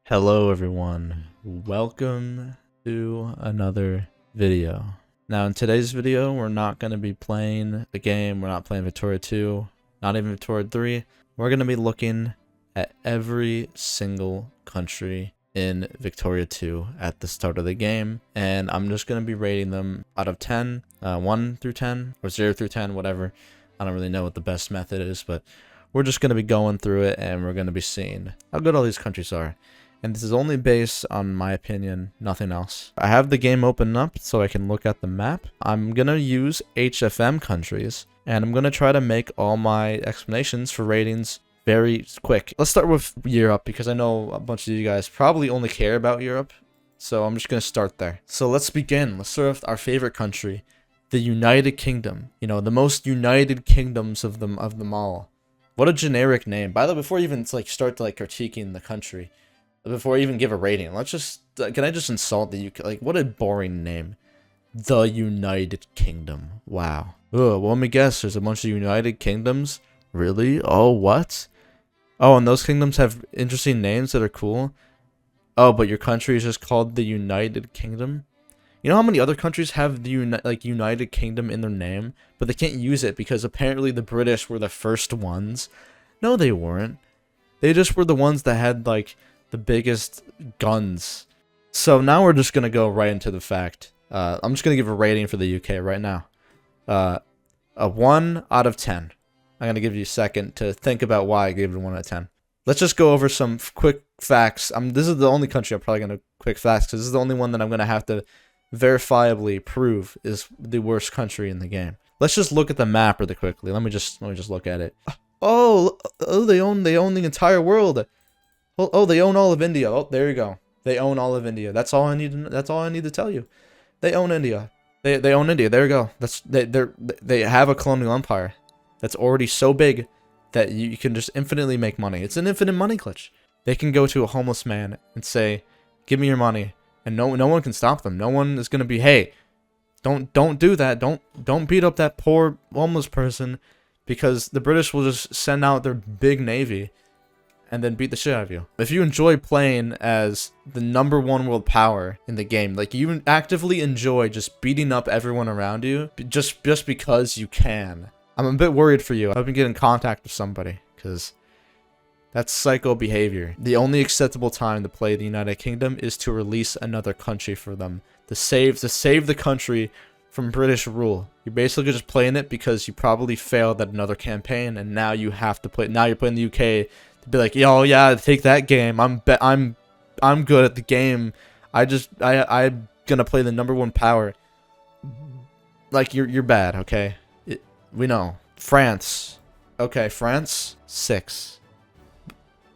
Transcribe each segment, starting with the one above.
Hello everyone, welcome to another video. Now in today's video we're not going to be playing the game, we're not playing Victoria 2, not even Victoria 3. We're going to be looking at every single country in Victoria 2 at the start of the game, and I'm just going to be rating them out of 10, 1 through 10, or 0 through 10, whatever. I don't really know what the best method is, but we're just going to be going through it and we're going to be seeing how good all these countries are. And this is only based on my opinion, nothing else. I have the game open up so I can look at the map. I'm gonna use HFM countries, and I'm gonna try to make all my explanations for ratings very quick. Let's start with Europe, because I know a bunch of you guys probably only care about Europe, so I'm just gonna start there. So let's begin. Let's start with our favorite country, the United Kingdom. You know, the most united kingdoms of them all. What a generic name. By the way, before you even start to critiquing the country, before I even give a rating, let's just, can I just insult the UK? Like, what a boring name. The United Kingdom. Wow. Ugh, well, let me guess, there's a bunch of United Kingdoms? Really? Oh, what? Oh, and those kingdoms have interesting names that are cool? Oh, but your country is just called the United Kingdom? You know how many other countries have the United Kingdom in their name, but they can't use it because apparently the British were the first ones? No, they weren't. They just were the ones that had, the biggest guns. So now we're just gonna go right into the fact. I'm just gonna give a rating for the UK right now. A 1 out of 10. I'm gonna give you a second to think about why I gave it a 1 out of 10. Let's just go over some quick facts. This is the only country I'm probably gonna quick facts because this is the only one that I'm gonna have to verifiably prove is the worst country in the game. Let's just look at the map really quickly. Let me just look at it. Oh, they own the entire world. Oh, they own all of India. Oh, there you go. They own all of India. That's all I need to. That's all I need to tell you. They own India. They own India. There you go. They have a colonial empire that's already so big that you can just infinitely make money. It's an infinite money glitch. They can go to a homeless man and say, "Give me your money," and no one can stop them. No one is gonna be, "Hey, don't do that. Don't beat up that poor homeless person," because the British will just send out their big navy and then beat the shit out of you. If you enjoy playing as the #1 world power in the game, like you actively enjoy just beating up everyone around you, just because you can, I'm a bit worried for you. I hope you get in contact with somebody, because that's psycho behavior. The only acceptable time to play the United Kingdom is to release another country for them, to save the country from British rule. You're basically just playing it because you probably failed at another campaign, and now you have to play. Now you're playing the UK. To be like, yo, yeah, take that game. I'm good at the game. I'm gonna play the #1 power. Like you're bad, okay? We know. France, okay, France 6,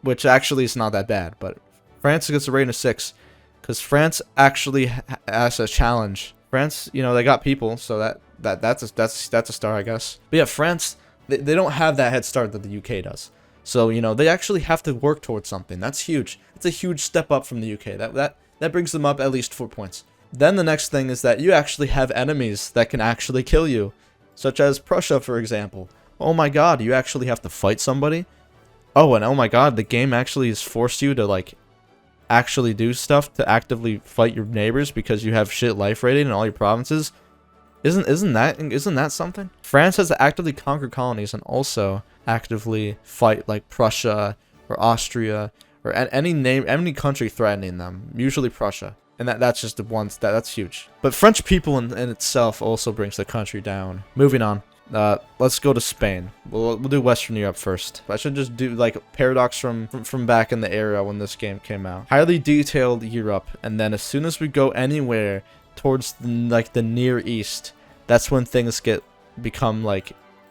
which actually is not that bad, but France gets a rating of 6 because France actually has a challenge. France, you know, they got people, so that's a star, I guess. But yeah, France, they don't have that head start that the UK does. So, you know, they actually have to work towards something. That's huge. It's a huge step up from the UK. That brings them up at least 4 points. Then the next thing is that you actually have enemies that can actually kill you, such as Prussia, for example. Oh my god, you actually have to fight somebody? Oh, and oh my god, the game actually has forced you to, actually do stuff to actively fight your neighbors because you have shit life rating in all your provinces? Isn't that something? France has to actively conquer colonies and also actively fight like Prussia or Austria or any country threatening them. Usually Prussia, and that's just the ones that's huge. But French people in itself also brings the country down. Moving on. Let's go to Spain. We'll do Western Europe first. I should just do paradox from back in the era when this game came out. Highly detailed Europe, and then as soon as we go anywhere towards the Near East, that's when things become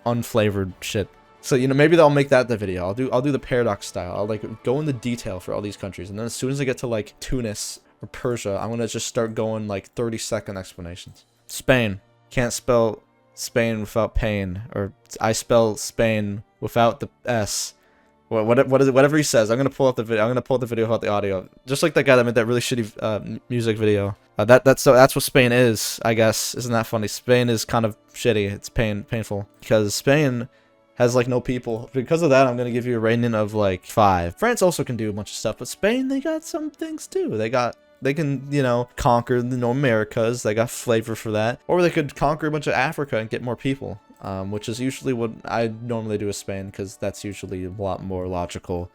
unflavored shit. So, you know, maybe I'll make that the video. I'll do the paradox style. I'll go into detail for all these countries, and then as soon as I get to Tunis or Persia, I'm gonna just start going 30-second explanations. Spain. Can't spell Spain without pain, or I spell Spain without the S. Whatever he says. I'm gonna pull up the video. I'm gonna pull up the video without the audio, just like that guy that made that really shitty music video. That's what Spain is, I guess. Isn't that funny? Spain is kind of shitty. It's painful because Spain has like no people. Because of that, I'm gonna give you a rating of like 5. France also can do a bunch of stuff, but Spain, they got some things too. They can, you know, conquer the North Americas. They got flavor for that. Or they could conquer a bunch of Africa and get more people, which is usually what I normally do with Spain, because that's usually a lot more logical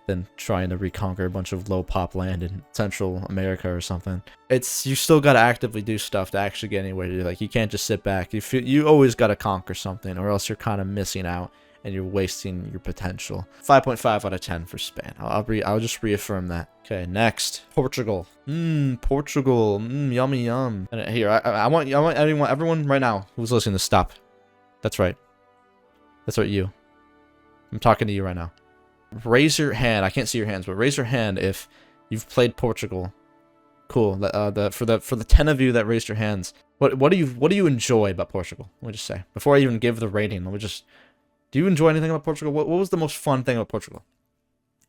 than trying to reconquer a bunch of low pop land in Central America or something. You still gotta actively do stuff to actually get anywhere. Like, you can't just sit back. You always gotta conquer something, or else you're kind of missing out and you're wasting your potential. 5.5 out of 10 for Spain. I'll just reaffirm that. Okay, next, Portugal. Portugal. Yummy yum. And here, I want everyone right now who's listening to stop. That's right. That's right, you. I'm talking to you right now. Raise your hand. I can't see your hands, but raise your hand if you've played Portugal. Cool. For the 10 of you that raised your hands, what do you enjoy about Portugal? Let me just say, before I even give the rating, do you enjoy anything about Portugal? What was the most fun thing about Portugal?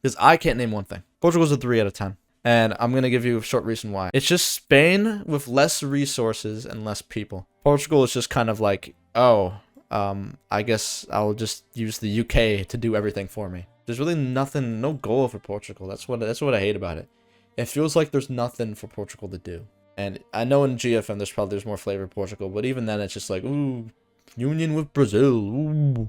Because I can't name one thing. Portugal's a 3 out of 10. And I'm going to give you a short reason why. It's just Spain with less resources and less people. Portugal is just kind of like, oh, I guess I'll just use the UK to do everything for me. There's really nothing, no goal for Portugal. That's what I hate about it. It feels like there's nothing for Portugal to do. And I know in GFM there's more flavor of Portugal, but even then it's just like, ooh, union with Brazil. Ooh,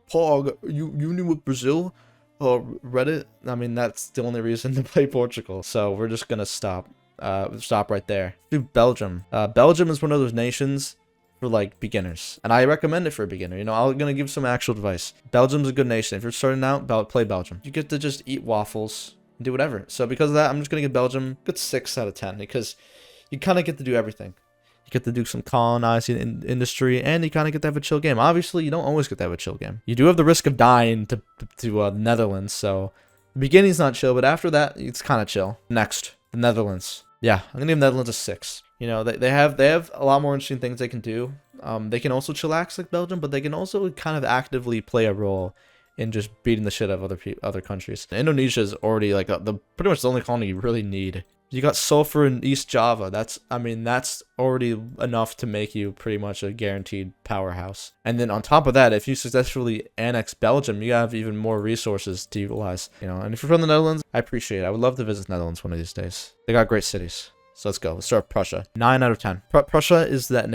Pog, union with Brazil. Reddit. I mean, that's the only reason to play Portugal. So we're just gonna stop right there. Do Belgium. Belgium is one of those nations for like beginners, and I recommend it for a beginner. You know, I'm gonna give some actual advice. Belgium's a good nation. If you're starting out, play Belgium. You get to just eat waffles and do whatever. So because of that, I'm just gonna give Belgium a good 6 out of 10, because you kind of get to do everything. You get to do some colonizing in industry, and you kind of get to have a chill game. Obviously, you don't always get to have a chill game. You do have the risk of dying to the Netherlands, so the beginning's not chill, but after that, it's kind of chill. Next, the Netherlands. Yeah, I'm gonna give Netherlands a 6. You know, they have a lot more interesting things they can do. They can also chillax like Belgium, but they can also kind of actively play a role in just beating the shit out of other countries. Indonesia is already like pretty much the only colony you really need. You got sulfur in East Java. That's already enough to make you pretty much a guaranteed powerhouse. And then on top of that, if you successfully annex Belgium, you have even more resources to utilize. You know, and if you're from the Netherlands, I appreciate it. I would love to visit the Netherlands one of these days. They got great cities. So let's go. Let's start with Prussia. 9 out of 10. Prussia is that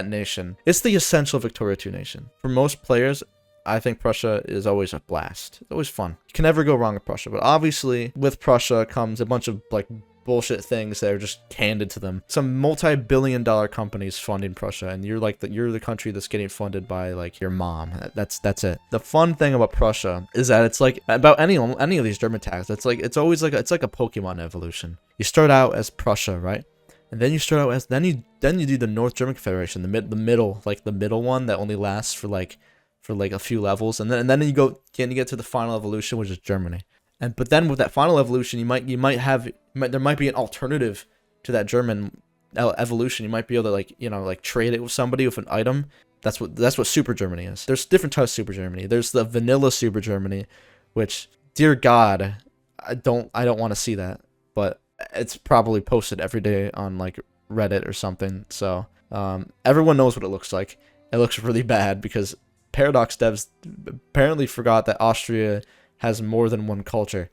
nation. It's the essential Victoria 2 nation. For most players, I think Prussia is always a blast. It's always fun. You can never go wrong with Prussia. But obviously, with Prussia comes a bunch of like bullshit things that are just handed to them. Some multi-billion-dollar companies funding Prussia, and you're the country that's getting funded by like your mom. That's it. The fun thing about Prussia is that it's like about any of these German tags. It's like a Pokemon evolution. You start out as Prussia, right? And then you start out as then you do the North German Confederation, the middle one that only lasts for a few levels, and then you get to the final evolution, which is Germany. But then with that final evolution, there might be an alternative to that German evolution. You might be able to trade it with somebody with an item. That's what Super Germany is. There's different types of Super Germany. There's the vanilla Super Germany, which, dear God, I don't want to see that, but it's probably posted every day on like Reddit or something. So everyone knows what it looks like. It looks really bad because Paradox devs apparently forgot that Austria has more than one culture.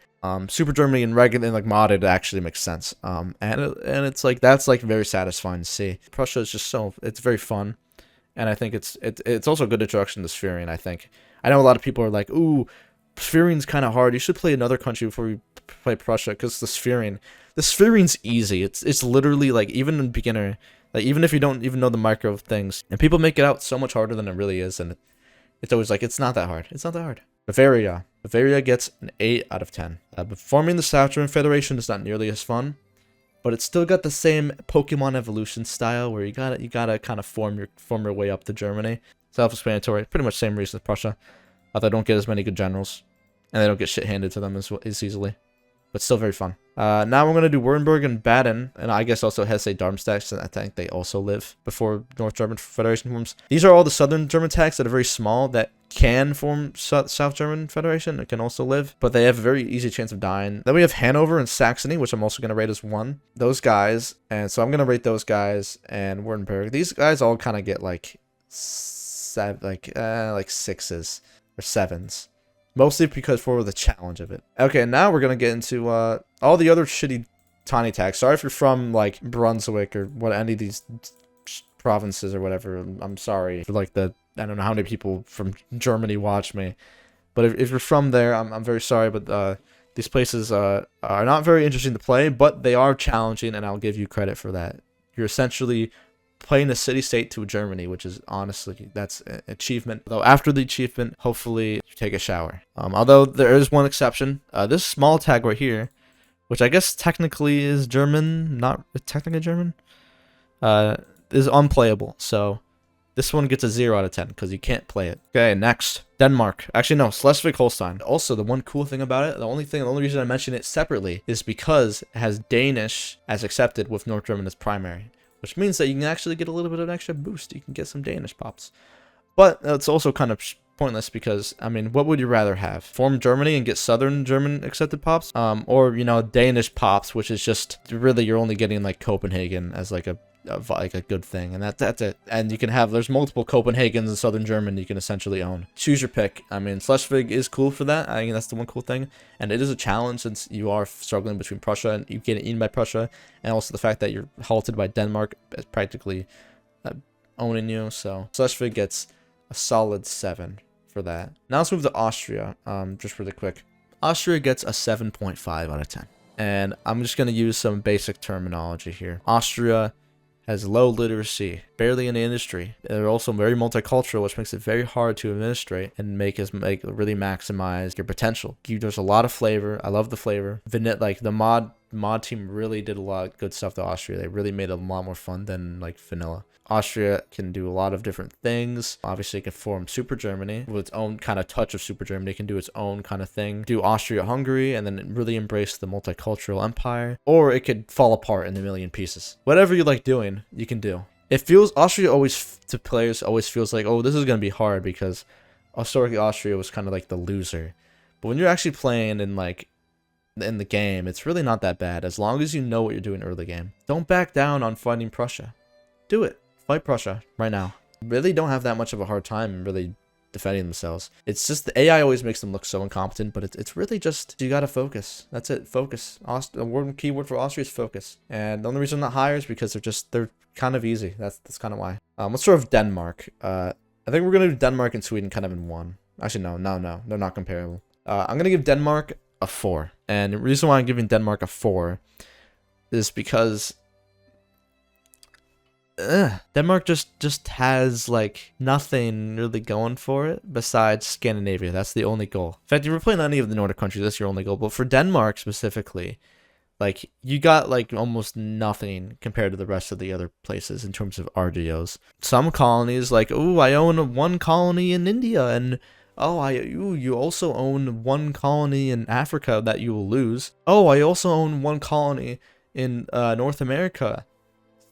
Super Germany and regular and like modded actually makes sense. And it's like that's like very satisfying to see. Prussia is just it's very fun, and I think it's also a good introduction to Spherian. I know a lot of people are like, ooh, Spherian's kind of hard. You should play another country before you play Prussia, because the Spherian's easy. It's literally like even in beginner, like even if you don't even know the micro things, and people make it out so much harder than it really is, and it's always like it's not that hard. It's not that hard. Bavaria gets an 8 out of 10. But forming the South German Federation is not nearly as fun, but it's still got the same Pokemon evolution style where you gotta kind of form your way up to Germany. Self-explanatory, pretty much same reason as Prussia. They don't get as many good generals, and they don't get shit handed to them as easily, but still very fun. Now we're gonna do Württemberg and Baden, and I guess also Hesse-Darmstadt, and I think they also live before North German Federation forms. These are all the Southern German tags that are very small that can form South German Federation. It can also live, but they have a very easy chance of dying. Then we have Hanover and Saxony, which I'm also gonna rate as 1. Those guys, and so I'm gonna rate those guys and Württemberg. These guys all kind of get like like sixes or sevens. Mostly because for the challenge of it. Okay, now we're gonna get into all the other shitty tiny tags. Sorry if you're from like Brunswick or what any of these provinces or whatever. I'm sorry for like the I don't know how many people from Germany watch me, but if you're from there, I'm very sorry. But these places are not very interesting to play, but they are challenging, and I'll give you credit for that. You're essentially playing a city-state to Germany, which is honestly, that's an achievement. Though after the achievement, hopefully you take a shower. Although there is one exception. This small tag right here, which I guess technically is German, not technically German, is unplayable. So this one gets a 0 out of 10 because you can't play it. Okay, next. Denmark. Actually, no, Schleswig-Holstein. Also, the one cool thing about it, the only reason I mention it separately is because it has Danish as accepted with North German as primary. Which means that you can actually get a little bit of an extra boost. You can get some Danish pops. But it's also kind of pointless because, I mean, what would you rather have? Form Germany and get Southern German accepted pops? Or, you know, Danish pops, which is just, really, you're only getting, like, Copenhagen as, like, a good thing. And that's it. And you can have, there's multiple Copenhagens in Southern Germany you can essentially own. Choose your pick. I mean, Schleswig is cool for that. I think that's the one cool thing. And it is a challenge since you are struggling between Prussia and you get eaten by Prussia. And also the fact that you're halted by Denmark is practically owning you. So Schleswig gets a solid 7 for that. Now let's move to Austria, just really quick. Austria gets a 7.5 out of 10. And I'm just going to use some basic terminology here. Austria has low literacy, barely in the industry. They're also very multicultural, which makes it very hard to administrate and really maximize your potential. There's a lot of flavor. I love the flavor. Like the mod team really did a lot of good stuff to Austria. They really made it a lot more fun than like vanilla. Austria can do a lot of different things. Obviously, it can form Super Germany with its own kind of touch of Super Germany. It can do its own kind of thing. Do Austria-Hungary and then really embrace the multicultural empire. Or it could fall apart in a million pieces. Whatever you like doing, you can do. It feels, Austria always, to players, always feels like, oh, this is going to be hard because historically Austria was kind of like the loser. But when you're actually playing in the game, it's really not that bad as long as you know what you're doing early game. Don't back down on fighting Prussia. Do it. Fight Prussia right now. Really don't have that much of a hard time really defending themselves. It's just the AI always makes them look so incompetent, but it's really just you gotta focus. That's it. Focus. A keyword for Austria is focus. And the only reason I'm not higher is because they're kind of easy. That's kind of why. Let's start with Denmark. I think we're gonna do Denmark and Sweden kind of in one. Actually, no, they're not comparable. I'm gonna give Denmark a 4, and the reason why I'm giving Denmark a 4 is because Denmark just has like nothing really going for it besides Scandinavia. That's the only goal. In fact, if you're playing any of the Nordic countries, that's your only goal. But for Denmark specifically, like you got like almost nothing compared to the rest of the other places in terms of RDOs. Some colonies like, oh, I own one colony in India, and oh, you also own one colony in Africa that you will lose. Oh, I also own one colony in North America.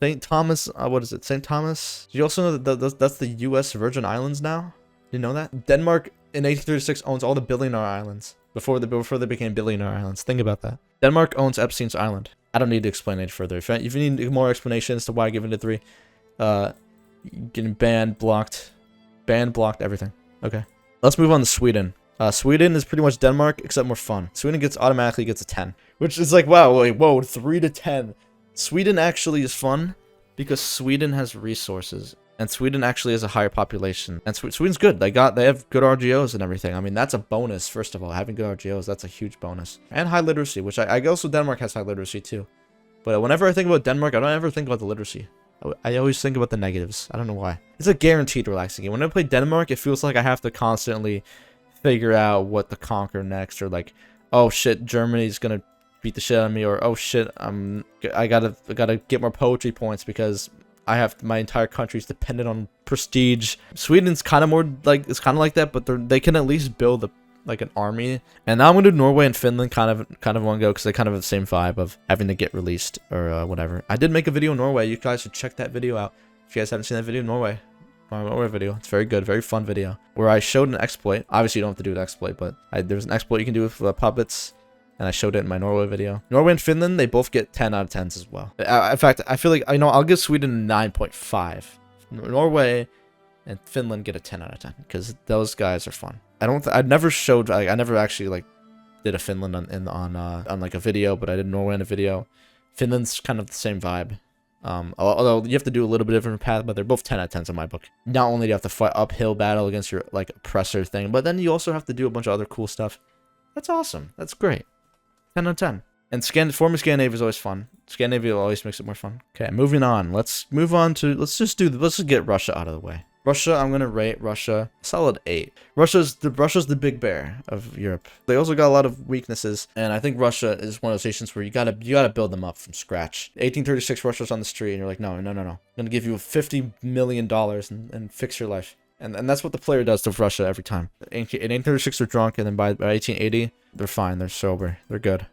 St. Thomas, what is it? St. Thomas? Do you also know that that's the U.S. Virgin Islands now? You know that? Denmark in 1836 owns all the billionaire islands before they became billionaire islands. Think about that. Denmark owns Epstein's Island. I don't need to explain any further. If you need more explanation as to why I give it a 3, getting banned, blocked, everything. Okay. Let's move on to Sweden. Sweden is pretty much Denmark, except more fun. Sweden automatically gets a 10, which is like, wow, wait, whoa, 3 to 10. Sweden actually is fun because Sweden has resources, and Sweden actually has a higher population. And Sweden's good. They have good RGOs and everything. I mean, that's a bonus. First of all, having good RGOs, that's a huge bonus. And high literacy, which I also Denmark has high literacy too. But whenever I think about Denmark, I don't ever think about the literacy. I always think about the negatives. I don't know why. It's a guaranteed relaxing game. When I play Denmark, it feels like I have to constantly figure out what to conquer next, or like, oh shit, Germany's gonna beat the shit out of me, or oh shit, I gotta get more poetry points because I have my entire country's dependent on prestige. Sweden's kind of more like, it's kind of like that, but they can at least build like an army. And now I'm gonna do Norway and Finland kind of one go because they kind of have the same vibe of having to get released or whatever. I did make a video on Norway. You guys should check that video out if you guys haven't seen that video. Norway video. It's very good, very fun video where I showed an exploit. Obviously, you don't have to do an exploit, but there's an exploit you can do with puppets. And I showed it in my Norway video. Norway and Finland, they both get 10 out of 10s as well. In fact, I feel like, I'll give Sweden a 9.5. Norway and Finland get a 10 out of 10 because those guys are fun. I never showed, like, I never actually like did a Finland on like a video, but I did Norway in a video. Finland's kind of the same vibe. Although you have to do a little bit different path, but they're both 10 out of 10s in my book. Not only do you have to fight uphill battle against your like oppressor thing, but then you also have to do a bunch of other cool stuff. That's awesome. That's great. 10 out of 10. And former Scandinavia is always fun. Scandinavia always makes it more fun. Okay, moving on. Let's just get Russia out of the way. Russia, I'm gonna rate Russia a solid 8. Russia's the big bear of Europe. They also got a lot of weaknesses, and I think Russia is one of those nations where you gotta build them up from scratch. 1836, Russia's on the street, and you're like, no. I'm gonna give you $50 million and fix your life. And that's what the player does to Russia every time. In 1836, they're drunk, and then by 1880, they're fine. They're sober. They're good.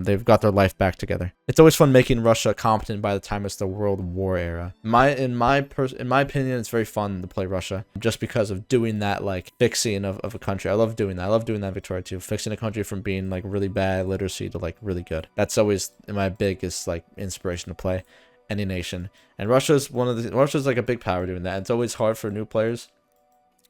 They've got their life back together. It's always fun making Russia competent by the time it's the World War era. In my opinion, it's very fun to play Russia just because of doing that, like, fixing of a country. I love doing that. I love doing that in Victoria too. Fixing a country from being, like, really bad literacy to, like, really good. That's always my biggest, like, inspiration to play any nation. And Russia's like a big power doing that. It's always hard for new players.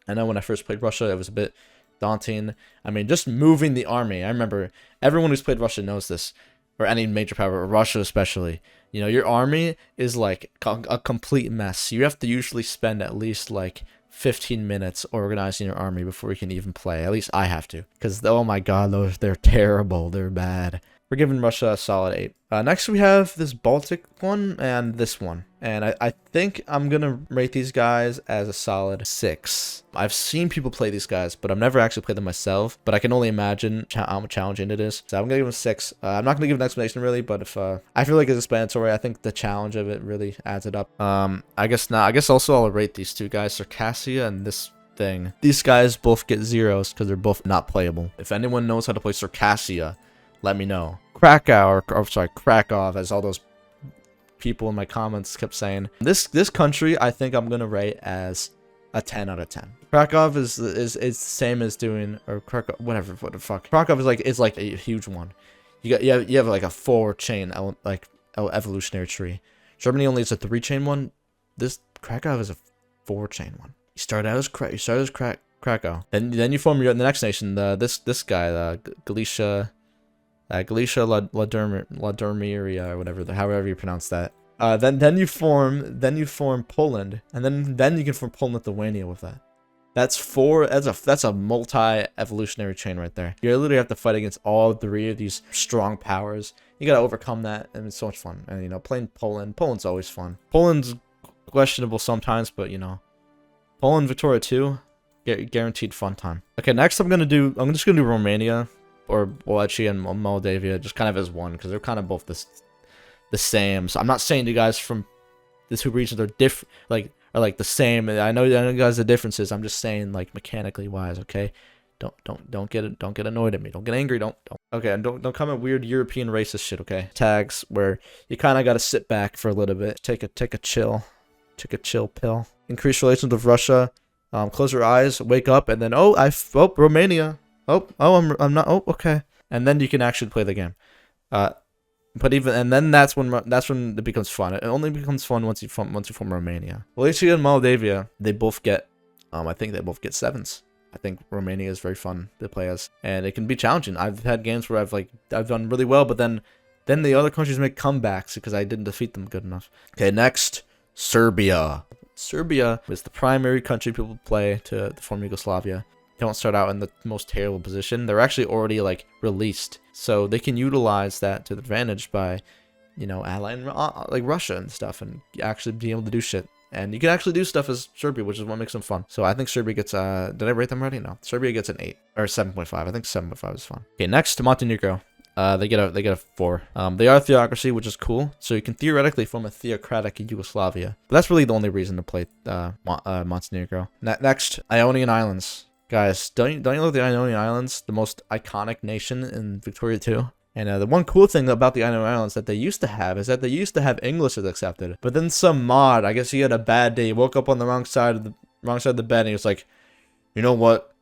I know when I first played Russia, it was a bit daunting. I mean, just moving the army. I remember everyone who's played Russia knows this, or any major power, or Russia especially. You know, your army is like a complete mess. You have to usually spend at least like 15 minutes organizing your army before you can even play. At least I have to, because oh my god, they're terrible. They're bad. We're giving Russia a solid 8. Next, we have this Baltic one and this one. And I think I'm going to rate these guys as a solid 6. I've seen people play these guys, but I've never actually played them myself. But I can only imagine how challenging it is. So I'm going to give them a 6. I'm not going to give an explanation, really, but if I feel like it's explanatory, I think the challenge of it really adds it up. I guess also I'll rate these two guys, Circassia and this thing. These guys both get 0s because they're both not playable. If anyone knows how to play Circassia, let me know. Krakow, Krakow, as all those people in my comments kept saying. This country, I think I'm gonna rate as a 10 out of 10. Krakow is the same as doing, or Krakow, whatever, what the fuck. Krakow is like a huge one. You have like a 4-chain evolutionary tree. Germany only is a 3-chain one. This Krakow is a 4-chain one. You start out as Krakow. Then you form the next nation. This guy, Galicia. Galicia La Dormiria, or whatever, however you pronounce that. Then you form Poland, and then you can form Poland-Lithuania with that. That's a multi-evolutionary chain right there. You literally have to fight against all 3 of these strong powers. You gotta overcome that, and it's so much fun. And you know, playing Poland's always fun. Poland's questionable sometimes, but you know, Poland Victoria 2, guaranteed fun time. Okay, next I'm just gonna do Romania. Or Oceania and Moldavia, just kind of as one, because they're kind of both the same. So I'm not saying you guys from the 2 regions are different, are like the same. I know you guys the differences. I'm just saying, like, mechanically wise, okay? Don't get annoyed at me. Don't get angry. Don't. Okay, and don't come at weird European racist shit, okay? Tags where you kind of got to sit back for a little bit, take a chill pill. Increase relations with Russia. Close your eyes, wake up, and then Romania. I'm not. Oh, okay. And then you can actually play the game. Then that's when it becomes fun. It only becomes fun once you form Romania. Oceania and Moldavia, they both get, I think they both get 7s. I think Romania is very fun to play as, and it can be challenging. I've had games where I've done really well, but then the other countries make comebacks because I didn't defeat them good enough. Okay, next, Serbia. Serbia is the primary country people play to form Yugoslavia. They don't start out in the most terrible position. They're actually already like released, so they can utilize that to the advantage by, you know, allying like Russia and stuff, and actually being able to do shit. And you can actually do stuff as Serbia, which is what makes them fun. So I think Serbia gets did I rate them already? No, Serbia gets an 8 or 7.5. I think 7.5 is fun. Okay, next, Montenegro. They get a 4. They are a theocracy, which is cool. So you can theoretically form a theocratic Yugoslavia. But that's really the only reason to play Montenegro. Next, Ionian Islands. Guys, don't you look at the Ionian Islands, the most iconic nation in Victoria 2? And the one cool thing about the Ionian Islands that they used to have is that they used to have English as accepted. But then some mod, I guess he had a bad day, he woke up on the wrong side of the bed, and he was like, you know what?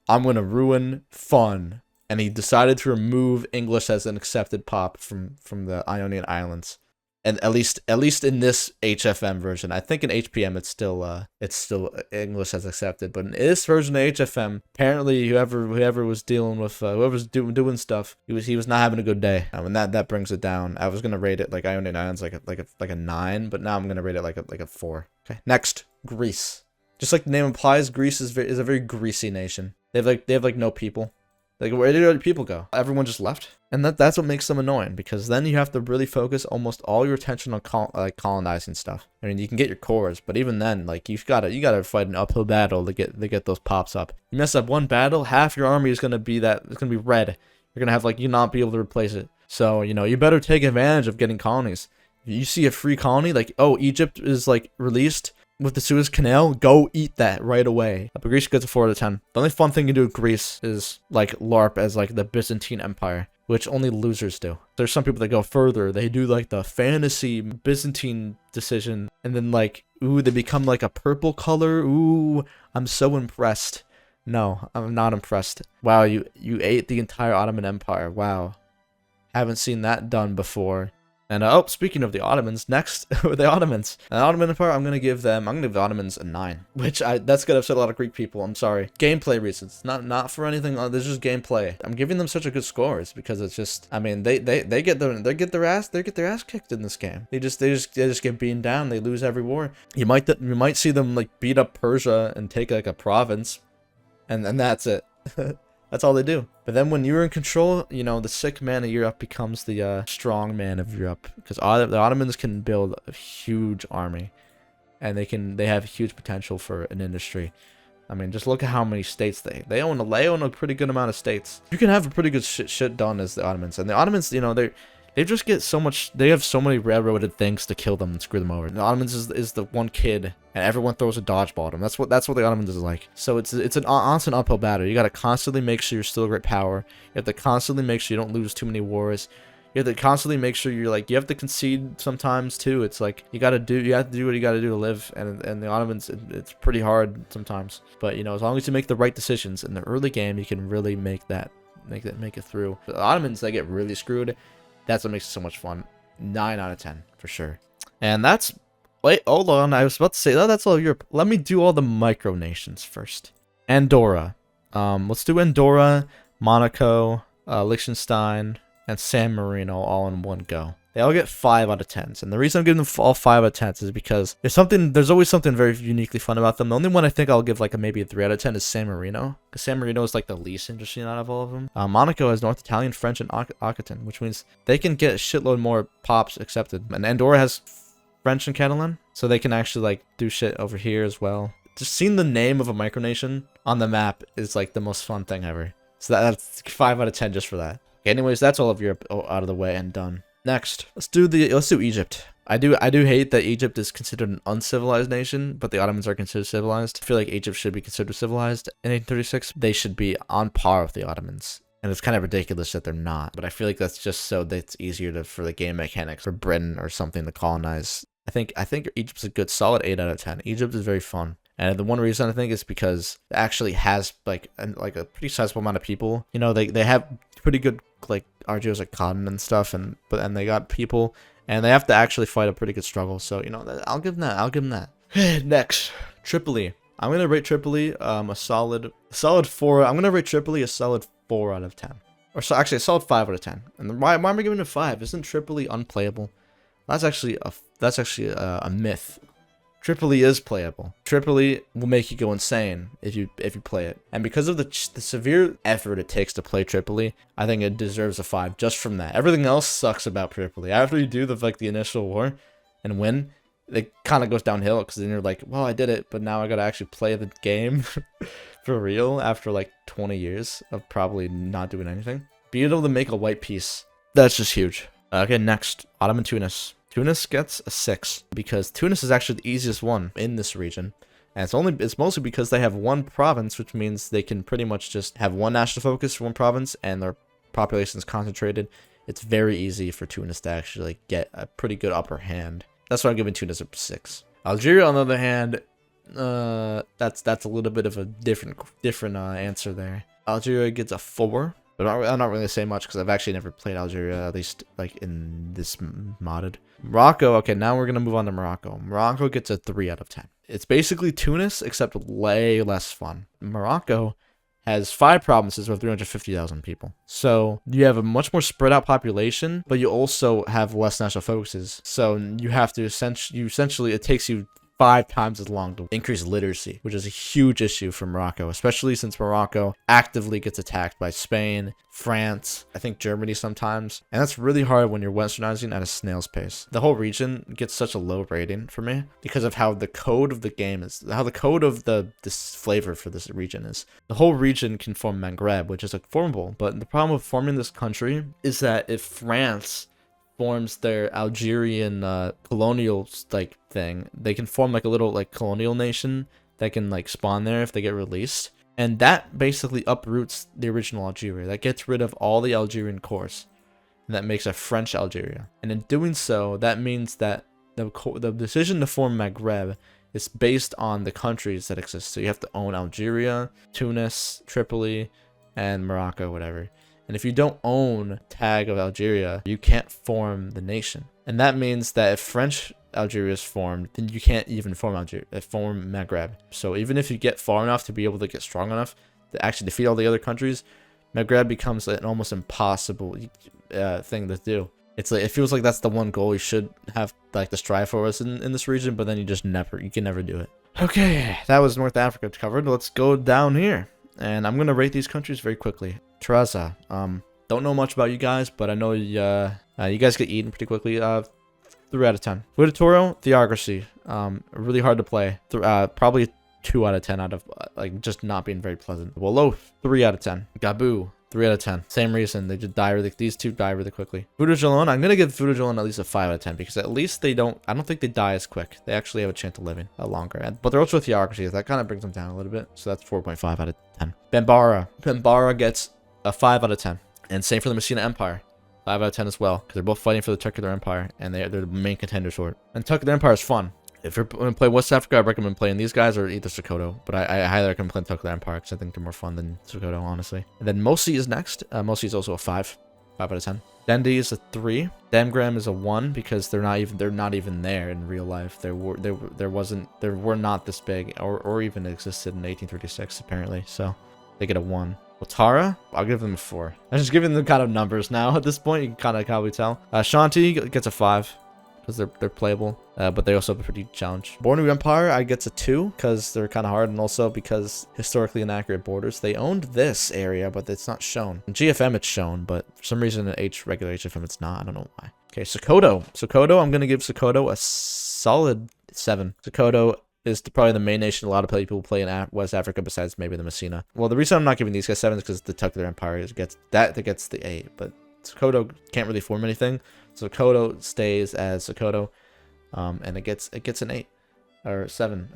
I'm gonna ruin fun. And he decided to remove English as an accepted pop from the Ionian Islands. And at least in this HFM version. I think in HPM it's still English as accepted, but in this version of HFM, apparently whoever was dealing with whoever's doing stuff, he was not having a good day. And that brings it down. I was gonna rate it like Ionian Islands like a 9, but now I'm gonna rate it like a 4. Okay, next, Greece. Just like the name implies, Greece is a very greasy nation. They have like no people. Like, where did other people go? Everyone just left? And that's what makes them annoying, because then you have to really focus almost all your attention on colonizing stuff. I mean, you can get your cores, but even then, like, you gotta fight an uphill battle to get those pops up. You mess up one battle, half your army is gonna be red. You're gonna have, like, you not be able to replace it. So, you know, you better take advantage of getting colonies. If you see a free colony, like, oh, Egypt is, like, released with the Suez Canal, go eat that right away. But Greece gets a 4 out of 10. The only fun thing you do with Greece is like LARP as like the Byzantine Empire, which only losers do. There's some people that go further. They do like the fantasy Byzantine decision, and then like, ooh, they become like a purple color. Ooh, I'm so impressed. No, I'm not impressed. Wow, you ate the entire Ottoman Empire. Wow. Haven't seen that done before. And oh, speaking of the Ottomans, next the Ottomans. The Ottoman Empire, I'm gonna give the Ottomans a 9, which that's gonna upset a lot of Greek people. I'm sorry. Gameplay reasons, not for anything. There's just gameplay. I'm giving them such a good scores because it's just, I mean, they get their ass kicked in this game. They just get beaten down. They lose every war. You might see them like beat up Persia and take like a province, and that's it. That's all they do. But then when you're in control, you know, the sick man of Europe becomes the strong man of Europe. Because the Ottomans can build a huge army. And they have huge potential for an industry. I mean, just look at how many states they own. They own a pretty good amount of states. You can have a pretty good shit done as the Ottomans. And the Ottomans, you know, they just get so much. They have so many railroaded things to kill them and screw them over. The Ottomans is the one kid, and everyone throws a dodgeball at him. That's what the Ottomans is like. So it's an constant uphill battle. You got to constantly make sure you're still a great power. You have to constantly make sure you don't lose too many wars. You have to constantly make sure you have to concede sometimes too. It's like you have to do what you got to do to live. And the Ottomans, it's pretty hard sometimes. But you know, as long as you make the right decisions in the early game, you can really make it through. But the Ottomans, they get really screwed. That's what makes it so much fun. 9 out of 10 for sure. And that's, wait, hold on. I was about to say, oh, that's all Europe. Let me do all the micronations first. Andorra. Let's do Andorra, Monaco, Liechtenstein, and San Marino all in one go. They all get 5 out of 10s. And the reason I'm giving them all 5 out of 10s is because there's always something very uniquely fun about them. The only one I think I'll give like maybe a 3 out of 10 is San Marino. Because San Marino is like the least interesting out of all of them. Monaco has North Italian, French, and Occitan, which means they can get a shitload more pops accepted. And Andorra has French and Catalan, so they can actually like do shit over here as well. Just seeing the name of a micronation on the map is like the most fun thing ever. So that's 5 out of 10 just for that. Okay, anyways, that's all of Europe out of the way and done. Next, let's do Egypt. I do hate that Egypt is considered an uncivilized nation, but the Ottomans are considered civilized. I feel like Egypt should be considered civilized in 1836. They should be on par with the Ottomans. And it's kind of ridiculous that they're not. But I feel like that's just so that it's easier for the game mechanics for Britain or something to colonize. I think Egypt's a good solid 8 out of 10. Egypt is very fun. And the one reason I think is because it actually has like a pretty sizable amount of people. You know, they have pretty good like RGOs like cotton and stuff, and they got people, and they have to actually fight a pretty good struggle. So you know, I'll give them that. Next, Tripoli. I'm gonna rate Tripoli a solid 4. I'm gonna rate Tripoli a solid 4 out of 10, or so actually a solid 5 out of 10. And why am I giving it a 5? Isn't Tripoli unplayable? That's actually a myth. Tripoli is playable. Tripoli will make you go insane if you play it. And because of the severe effort it takes to play Tripoli, I think it deserves a 5 just from that. Everything else sucks about Tripoli. After you do the initial war and win, it kind of goes downhill because then you're like, well, I did it, but now I got to actually play the game for real after like 20 years of probably not doing anything. Being able to make a white piece, that's just huge. Okay, next, Ottoman Tunis. Tunis gets a 6 because Tunis is actually the easiest one in this region, and it's mostly because they have one province, which means they can pretty much just have one national focus for one province, and their population is concentrated. It's very easy for Tunis to actually get a pretty good upper hand. That's why I'm giving Tunis a 6. Algeria, on the other hand, that's a little bit of a different answer there. Algeria gets a 4. But I'm not really saying much because I've actually never played Algeria, at least like in this modded. Morocco, okay, now we're gonna move on to Morocco. Morocco gets a 3 out of 10. It's basically Tunis, except way less fun. Morocco has 5 provinces with 350,000 people. So you have a much more spread out population, but you also have less national focuses. So you have to essentially it takes you 5 times as long to increase literacy, which is a huge issue for Morocco, especially since Morocco actively gets attacked by Spain, France, I think Germany sometimes. And that's really hard when you're westernizing at a snail's pace. The whole region gets such a low rating for me because of how the code of the game is, how the code of this flavor for this region is. The whole region can form Maghreb, which is formable, but the problem with forming this country is that if France forms their Algerian colonial like thing, they can form like a little like colonial nation that can like spawn there if they get released, and that basically uproots the original Algeria. That gets rid of all the Algerian cores, and that makes a French Algeria. And in doing so, that means that the decision to form Maghreb is based on the countries that exist. So you have to own Algeria, Tunis, Tripoli, and Morocco, whatever. And if you don't own tag of Algeria, you can't form the nation. And that means that if French Algeria is formed, then you can't even form Maghreb. So even if you get far enough to be able to get strong enough to actually defeat all the other countries, Maghreb becomes an almost impossible thing to do. It's like, it feels like that's the one goal you should have like to strive for us in this region, but then you can never do it. Okay, that was North Africa covered. Let's go down here. And I'm gonna rate these countries very quickly. Treza, don't know much about you guys, but I know you guys get eaten pretty quickly. 3 out of 10. Futatoro, Theocracy, really hard to play. Probably 2 out of 10 out of like just not being very pleasant. Wolof, 3 out of 10. Gabu, 3 out of 10. Same reason, they just die these two die really quickly. Futujalon, I'm gonna give Futujalon at least a 5 out of 10 because at least I don't think they die as quick. They actually have a chance of living longer. But they're also a Theocracy, that kind of brings them down a little bit. So that's 4.5 out of 10. Bambara gets a 5 out of 10. And same for the Messina Empire. 5 out of 10 as well, because they're both fighting for the Turkic Empire, and they're the main contenders for it. And Turkic Empire is fun. If you're going to play West Africa, I recommend playing these guys or either Sokoto. But I highly recommend playing Turkic Empire because I think they're more fun than Sokoto, honestly. And then Mosi is next. Mosi is also a 5 out of 10. Dendi is a 3. Damgram is a 1 because they're not even there in real life. They were not this big or even existed in 1836 apparently. So they get a 1. Ouattara, I'll give them a 4. I'm just giving them kind of numbers now at this point. You can kind of probably tell. Shanti gets a 5 because they're playable, but they also have a pretty challenge. Bornu Empire, I gets a 2 because they're kind of hard, and also because historically inaccurate borders. They owned this area, but it's not shown. In GFM, it's shown, but for some reason in regular HFM, it's not. I don't know why. Okay, Sokoto. I'm gonna give Sokoto a solid 7. Sokoto is probably the main nation a lot of people play in West Africa besides maybe the Messina. Well, the reason I'm not giving these guys 7 is because the Turkic Empire gets the 8, but Sokoto can't really form anything. So Sokoto stays as Sokoto, and it gets an 8 or 7,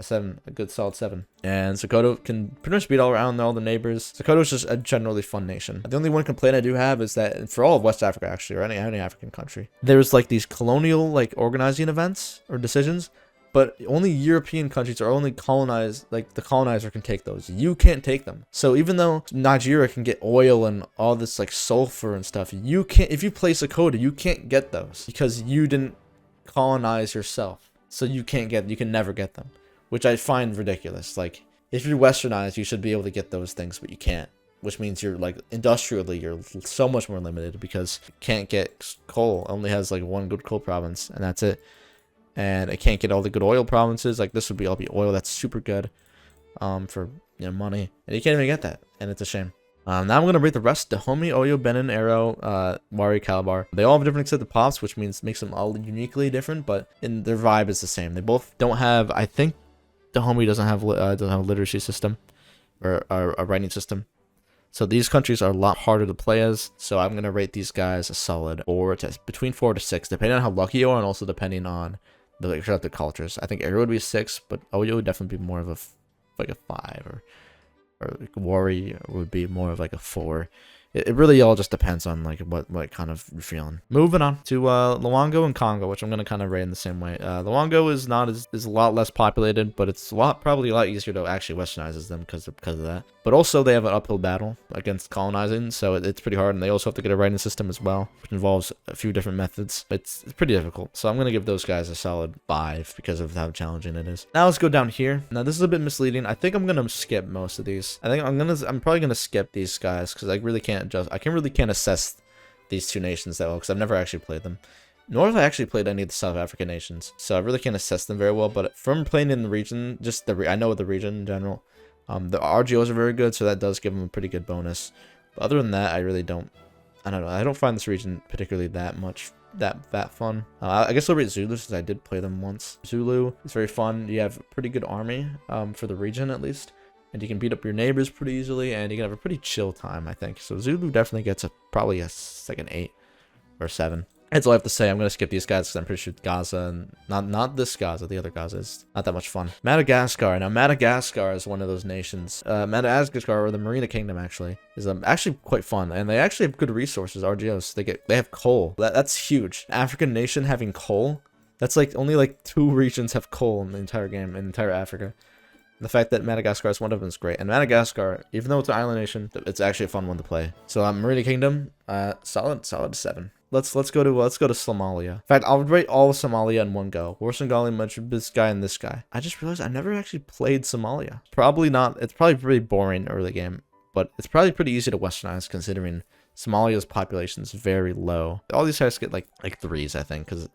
a good solid 7. And Sokoto can pretty much beat all around all the neighbors. Sokoto is just a generally fun nation. The only one complaint I do have is that for all of West Africa actually, or any African country, there's like these colonial like organizing events or decisions. But only European countries are only colonized, like the colonizer can take those. You can't take them. So even though Nigeria can get oil and all this like sulfur and stuff, you can't, if you play Sokoto, you can't get those because you didn't colonize yourself. So you can never get them, which I find ridiculous. Like if you're westernized, you should be able to get those things, but you can't, which means you're like industrially, you're so much more limited because you can't get coal. It only has like 1 good coal province and that's it. And I can't get all the good oil provinces. Like this would be all oil that's super good for money, and you can't even get that, and it's a shame. Now I'm gonna rate the rest: Dahomey, Oyo, Benin, Arrow, Wari, Calabar. They all have different accepted pops, which makes them all uniquely different, but in their vibe is the same. They both don't have. I think Dahomey doesn't have a literacy system or a writing system. So these countries are a lot harder to play as. So I'm gonna rate these guys a solid between 4 to 6, depending on how lucky you are, and also depending on the cultures. I think Arrow would be a 6, but Oyo would definitely be more of a 5, or like Wari would be more of like a 4, It really all just depends on like what kind of you're feeling. Moving on to Luongo and Congo, which I'm gonna kind of rate in the same way. Luongo is not is a lot less populated, but it's probably a lot easier to actually westernize as them because of that. But also they have an uphill battle against colonizing, so it's pretty hard, and they also have to get a writing system as well, which involves a few different methods. It's pretty difficult, so I'm gonna give those guys a solid 5 because of how challenging it is. Now let's go down here. Now this is a bit misleading. I think I'm gonna skip most of these. I'm probably gonna skip these guys because I really can't assess these two nations that well because I've never actually played them, nor have I actually played any of the South African nations, so I really can't assess them very well. But from playing in the region, I know the region in general, the RGOs are very good, so that does give them a pretty good bonus. But other than that, I don't know. I don't find this region particularly that fun. I guess I'll rate Zulu since I did play them once. Zulu is very fun. You have a pretty good army for the region at least. And you can beat up your neighbors pretty easily, and you can have a pretty chill time, I think. So Zulu definitely gets probably a second 8 or 7. That's all I have to say. I'm going to skip these guys because I'm pretty sure Gaza, and not this Gaza, the other Gaza is not that much fun. Madagascar. Now, Madagascar is one of those nations. Madagascar, or the Marina Kingdom, actually, is actually quite fun. And they actually have good resources, RGOs. They have coal. That's huge. African nation having coal. That's like only like 2 regions have coal in the entire game, in entire Africa. The fact that Madagascar is one of them is great. And Madagascar, even though it's an island nation, it's actually a fun one to play. So Marina Kingdom, solid 7. Let's go to Somalia. In fact, I'll rate all of Somalia in one go. Warsangali, this guy, and this guy. I just realized I never actually played Somalia. Probably not. It's probably pretty boring early game, but it's probably pretty easy to westernize considering Somalia's population is very low. All these guys get like 3s, I think, because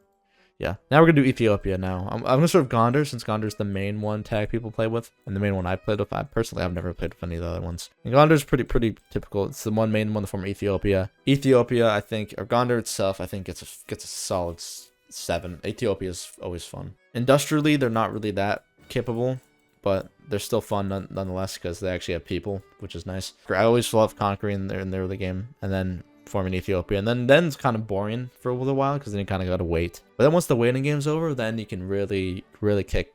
yeah. Now we're gonna do Ethiopia. Now I'm gonna start with Gondar since Gondar's the main one tag people play with, and the main one I played with. I've never played with any of the other ones. And Gondar's pretty typical. It's the main one from Ethiopia. Ethiopia, I think, or Gondar itself, I think gets a solid 7. Ethiopia is always fun. Industrially, they're not really that capable, but they're still fun nonetheless because they actually have people, which is nice. I always love conquering in the early game, and then forming Ethiopia, and then it's kind of boring for a little while because then you kind of gotta wait. But then once the waiting game's over, then you can really kick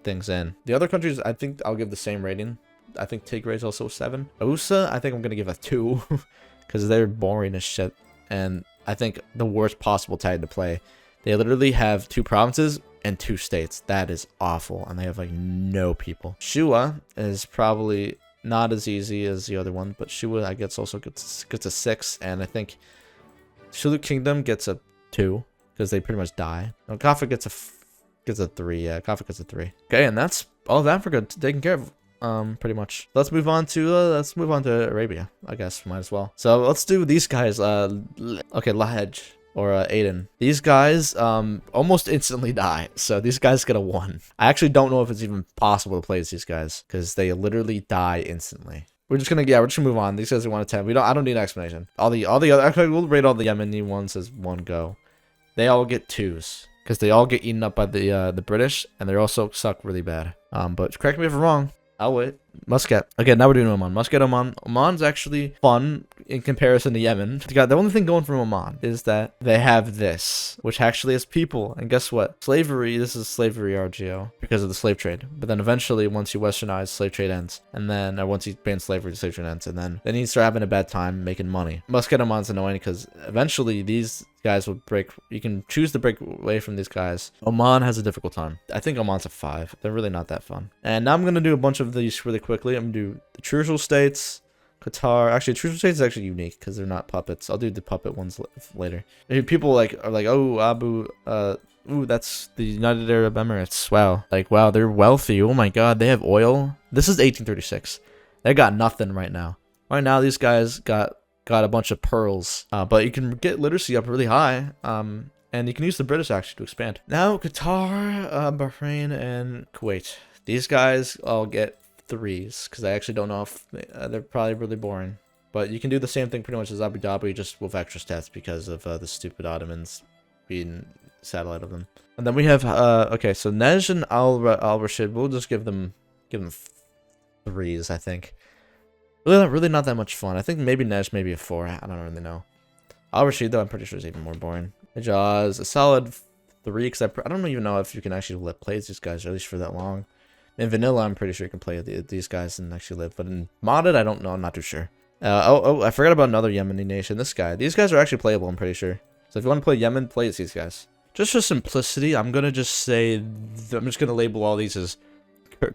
things in. The other countries, I think I'll give the same rating. I think Tigray is also a 7. USA, I think I'm gonna give a 2 because they're boring as shit, and I think the worst possible tag to play. They literally have 2 provinces and 2 states. That is awful, and they have like no people. Shua is probably not as easy as the other one, but Shua I guess also gets a 6, and I think Shulu Kingdom gets a 2 because they pretty much die. No, Kaffa gets a 3. Yeah, Kaffa gets a 3. Okay, and that's all of Africa taken care of. Pretty much. Let's move on to Arabia. I guess might as well. So let's do these guys. Okay, Lahej or Aden. These guys almost instantly die, so these guys get a 1. I actually don't know if it's even possible to play as these guys because they literally die instantly. We're just gonna move on. These guys are 1 to 10. I don't need an explanation. All the other, actually we'll rate all the Yemeni ones as 1 go. They all get 2s because they all get eaten up by the British, and they also suck really bad. But correct me if I'm wrong. I'll wait. Muscat. Okay, now we're doing Oman. Muscat, Oman. Oman's actually fun in comparison to Yemen. The only thing going from Oman is that they have this, which actually has people. And guess what? Slavery, this is slavery RGO because of the slave trade. But then eventually, once you westernize, slave trade ends. And then, or once you ban slavery, slave trade ends. And then you start having a bad time making money. Muscat, Oman's annoying because eventually these guys will break. You can choose to break away from these guys. Oman has a difficult time. I think Oman's a 5. They're really not that fun. And now I'm going to do a bunch of these really quickly. I'm going to do the Trucial States, Qatar. Actually, Trucial States is actually unique because they're not puppets. I'll do the puppet ones later. People are like, oh, Abu, ooh, that's the United Arab Emirates. Wow. Like, wow, they're wealthy. Oh my god, they have oil. This is 1836. They got nothing right now. Right now, these guys got a bunch of pearls. But you can get literacy up really high. And you can use the British actually to expand. Now, Qatar, Bahrain, and Kuwait. These guys all get 3s because I actually don't know if they're probably really boring. But you can do the same thing pretty much as Abu Dhabi, just with extra stats because of the stupid Ottomans being satellite of them. And then we have okay, so Nej and Al Rashid. We'll just give them 3s, I think. Really not that much fun. I think maybe Nej, maybe a 4. I don't really know. Al Rashid though, I'm pretty sure is even more boring. Hijaz, a solid 3 because I don't even know if you can actually play as these guys, or at least for that long. In vanilla, I'm pretty sure you can play these guys and actually live. But in modded, I don't know. I'm not too sure. I forgot about another Yemeni nation. This guy. These guys are actually playable, I'm pretty sure. So if you want to play Yemen, play as these guys. Just for simplicity, I'm gonna just say I'm just gonna label all these as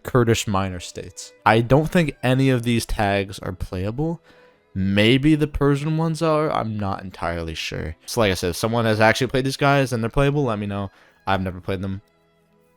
Kurdish minor states. I don't think any of these tags are playable. Maybe the Persian ones are. I'm not entirely sure. So like I said, if someone has actually played these guys and they're playable, let me know. I've never played them.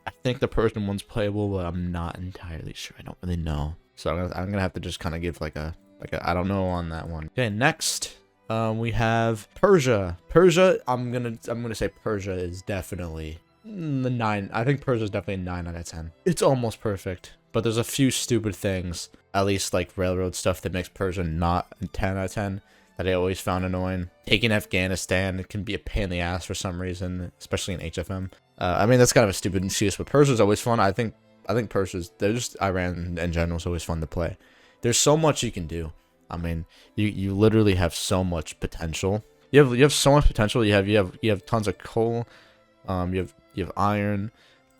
I think the Persian one's playable, but I'm not entirely sure. I don't really know. So I'm gonna have to just kind of give like a I don't know on that one. Okay, next we have Persia. Persia, I'm gonna say Persia is definitely the 9. I think Persia is definitely a 9 out of 10. It's almost perfect, but there's a few stupid things, at least like railroad stuff, that makes Persia not a 10 out of 10 that I always found annoying. Taking Afghanistan, it can be a pain in the ass for some reason, especially in HFM. I mean, that's kind of a stupid excuse, but Persia's always fun. I think Persia's, they're just, Iran in general is always fun to play. There's so much you can do. I mean, you literally have so much potential. You have so much potential. You have tons of coal. You have iron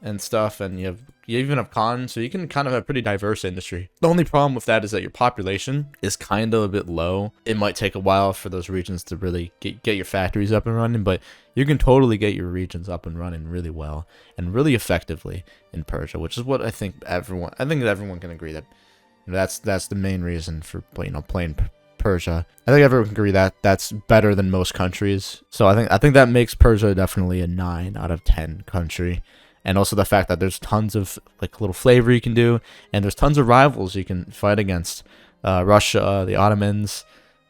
and stuff, and you even have cotton, so you can kind of have a pretty diverse industry. The only problem with that is that your population is kind of a bit low. It might take a while for those regions to really get your factories up and running, but you can totally get your regions up and running really well and really effectively in Persia, which is what I think everyone can agree that that's the main reason for playing Persia. I think everyone can agree that that's better than most countries. So I think that makes Persia definitely a 9 out of 10 country. And also the fact that there's tons of like little flavor you can do, and there's tons of rivals you can fight against. Russia, the Ottomans,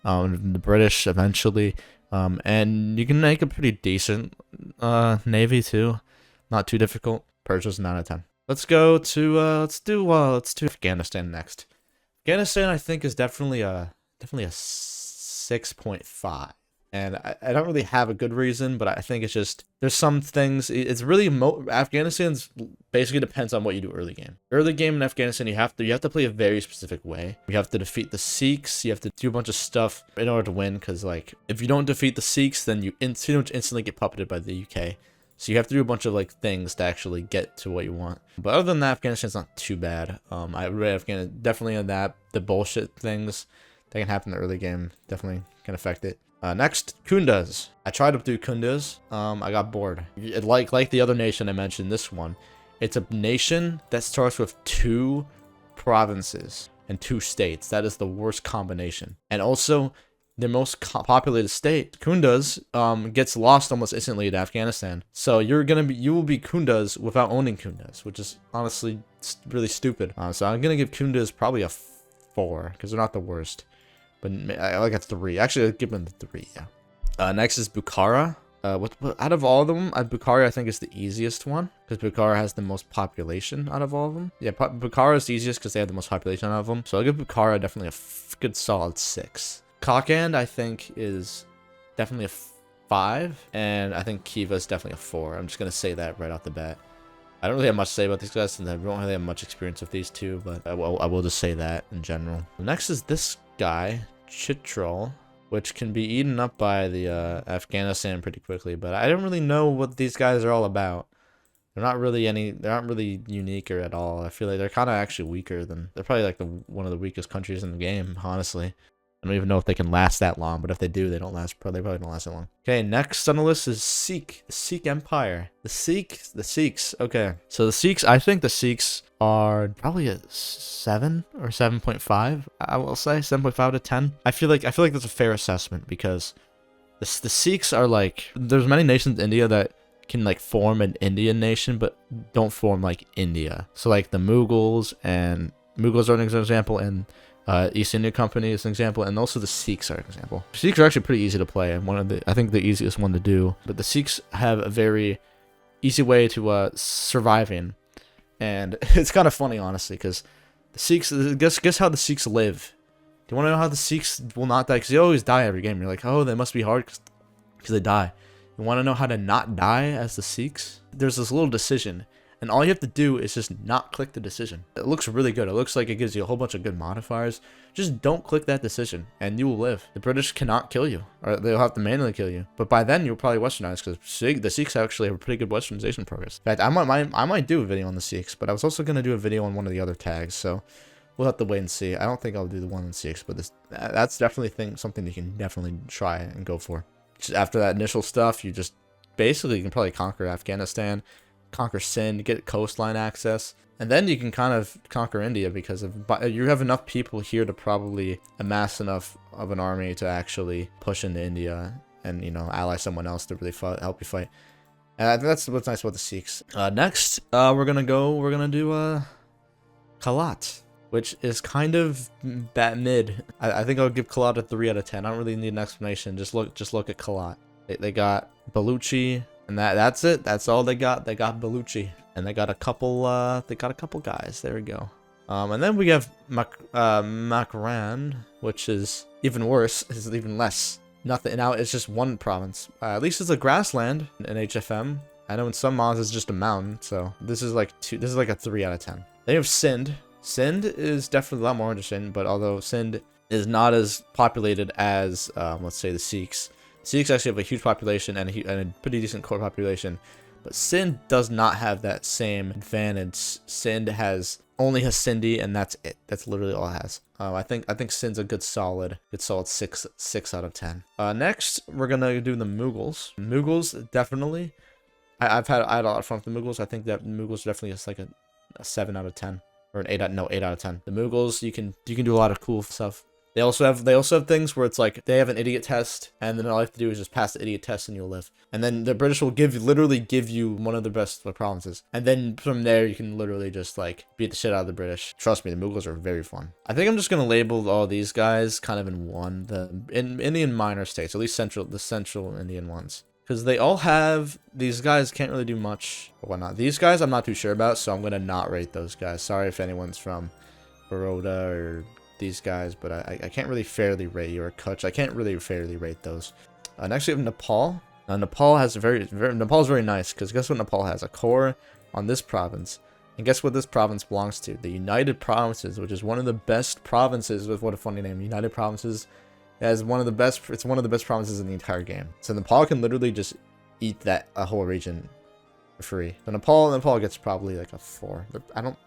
the British eventually, and you can make a pretty decent navy too. Not too difficult. Persia's 9 out of 10. Let's go to let's do Afghanistan next. Afghanistan, I think, is definitely a 6.5. And I don't really have a good reason, but I think it's just, there's some things, it's really, Afghanistan's basically depends on what you do early game. Early game in Afghanistan, you have to play a very specific way. You have to defeat the Sikhs, you have to do a bunch of stuff in order to win, because like, if you don't defeat the Sikhs, then you instantly get puppeted by the UK. So you have to do a bunch of like things to actually get to what you want. But other than that, Afghanistan's not too bad. I read Afghanistan, definitely on that, the bullshit things that can happen in the early game definitely can affect it. Next, Kunduz. I tried to do Kunduz. I got bored. Like the other nation I mentioned, this one, it's a nation that starts with 2 provinces and 2 states. That is the worst combination. And also, the most populated state, Kunduz, gets lost almost instantly to Afghanistan. So you will be Kunduz without owning Kunduz, which is honestly really stupid. So I'm gonna give Kunduz probably a 4 because they're not the worst. But I like a 3. Actually, I'll give them the 3, yeah. Next is Bukhara. Out of all of them, Bukhara I think is the easiest one, because Bukhara has the most population out of all of them. Yeah, Bukhara is the easiest because they have the most population out of them. So I'll give Bukhara definitely a good solid 6. Kokand I think is definitely a 5, and I think Khiva is definitely a 4. I'm just going to say that right off the bat. I don't really have much to say about these guys, since I don't really have much experience with these two, but I will just say that in general. Next is this guy, Chitral, which can be eaten up by the Afghanistan pretty quickly, but I don't really know what these guys are all about. They're not really unique at all. I feel like they're kind of actually weaker than, they're probably like one of the weakest countries in the game, honestly. I don't even know if they can last that long, but if they do, they probably don't last that long. Okay, next on the list is the Sikh Empire. The Sikhs. Okay, so the Sikhs, I think the Sikhs are probably a 7 or 7.5. I will say 7.5 out of 10. I feel like that's a fair assessment, because the Sikhs are like, there's many nations in India that can like form an Indian nation, but don't form like India. So like the Mughals are an example, and East India Company is an example, and also the Sikhs are an example. Sikhs are actually pretty easy to play, and I think the easiest one to do. But the Sikhs have a very easy way to surviving, and it's kind of funny, honestly, because the Sikhs, guess how the Sikhs live. Do you want to know how the Sikhs will not die? Because they always die every game. You're like, oh, they must be hard because they die. You want to know how to not die as the Sikhs? There's this little decision, and all you have to do is just not click the decision. It looks really good. It looks like it gives you a whole bunch of good modifiers. Just don't click that decision, and you will live. The British cannot kill you, or they'll have to manually kill you. But by then, you'll probably westernize, because the Sikhs actually have a pretty good westernization progress. In fact, I might do a video on the Sikhs, but I was also going to do a video on one of the other tags. So we'll have to wait and see. I don't think I'll do the 1 and 6, but that's definitely something you can definitely try and go for. Just after that initial stuff, you just basically can probably conquer Afghanistan, conquer Sindh, get coastline access, and then you can kind of conquer India because you have enough people here to probably amass enough of an army to actually push into India and, you know, ally someone else to really help you fight. And I think that's what's nice about the Sikhs. Next, we're gonna do Kalat, which is kind of mid. I think I'll give Kalat a 3 out of 10. I don't really need an explanation. Just look at Kalat. They got Baluchi, and that's it. That's all they got. They got Baluchi, and they got a couple. Guys. There we go. And then we have Makran, which is even worse. It's even less. Nothing. Now it's just one province. At least it's a grassland in HFM. I know in some mods it's just a mountain. So this is like a 3 out of 10. Then you have Sindh. Sindh is definitely a lot more interesting, but although Sindh is not as populated as, let's say, the Sikhs. Sikhs actually have a huge population and a pretty decent core population, but Sindh does not have that same advantage. Sindh only has Sindhi, and that's it. That's literally all it has. I think Sindh's a good solid 6 out of 10. Next, we're gonna do the Mughals. Mughals definitely. I had a lot of fun with the Mughals. I think that Mughals definitely is like a 7 out of 10. Or an 8 out of 10. The Mughals, you can do a lot of cool stuff. They also have things where it's like they have an idiot test, and then all you have to do is just pass the idiot test and you'll live. And then the British will literally give you one of the best provinces, and then from there you can literally just like beat the shit out of the British. Trust me, the Mughals are very fun. I think I'm just gonna label all these guys kind of in one, the Indian minor states, at least the central Indian ones. Because they all have, these guys can't really do much or whatnot. These guys I'm not too sure about, so I'm going to not rate those guys. Sorry if anyone's from Baroda or these guys, but I can't really fairly rate you, or Kutch. I can't really fairly rate those. Next we have Nepal. Nepal has Nepal's very nice, because guess what Nepal has? A core on this province. And guess what this province belongs to? The United Provinces, which is one of the best provinces, with what a funny name, United Provinces. It's one of the best provinces in the entire game. So Nepal can literally just eat a whole region for free. So Nepal gets probably like a 4. I don't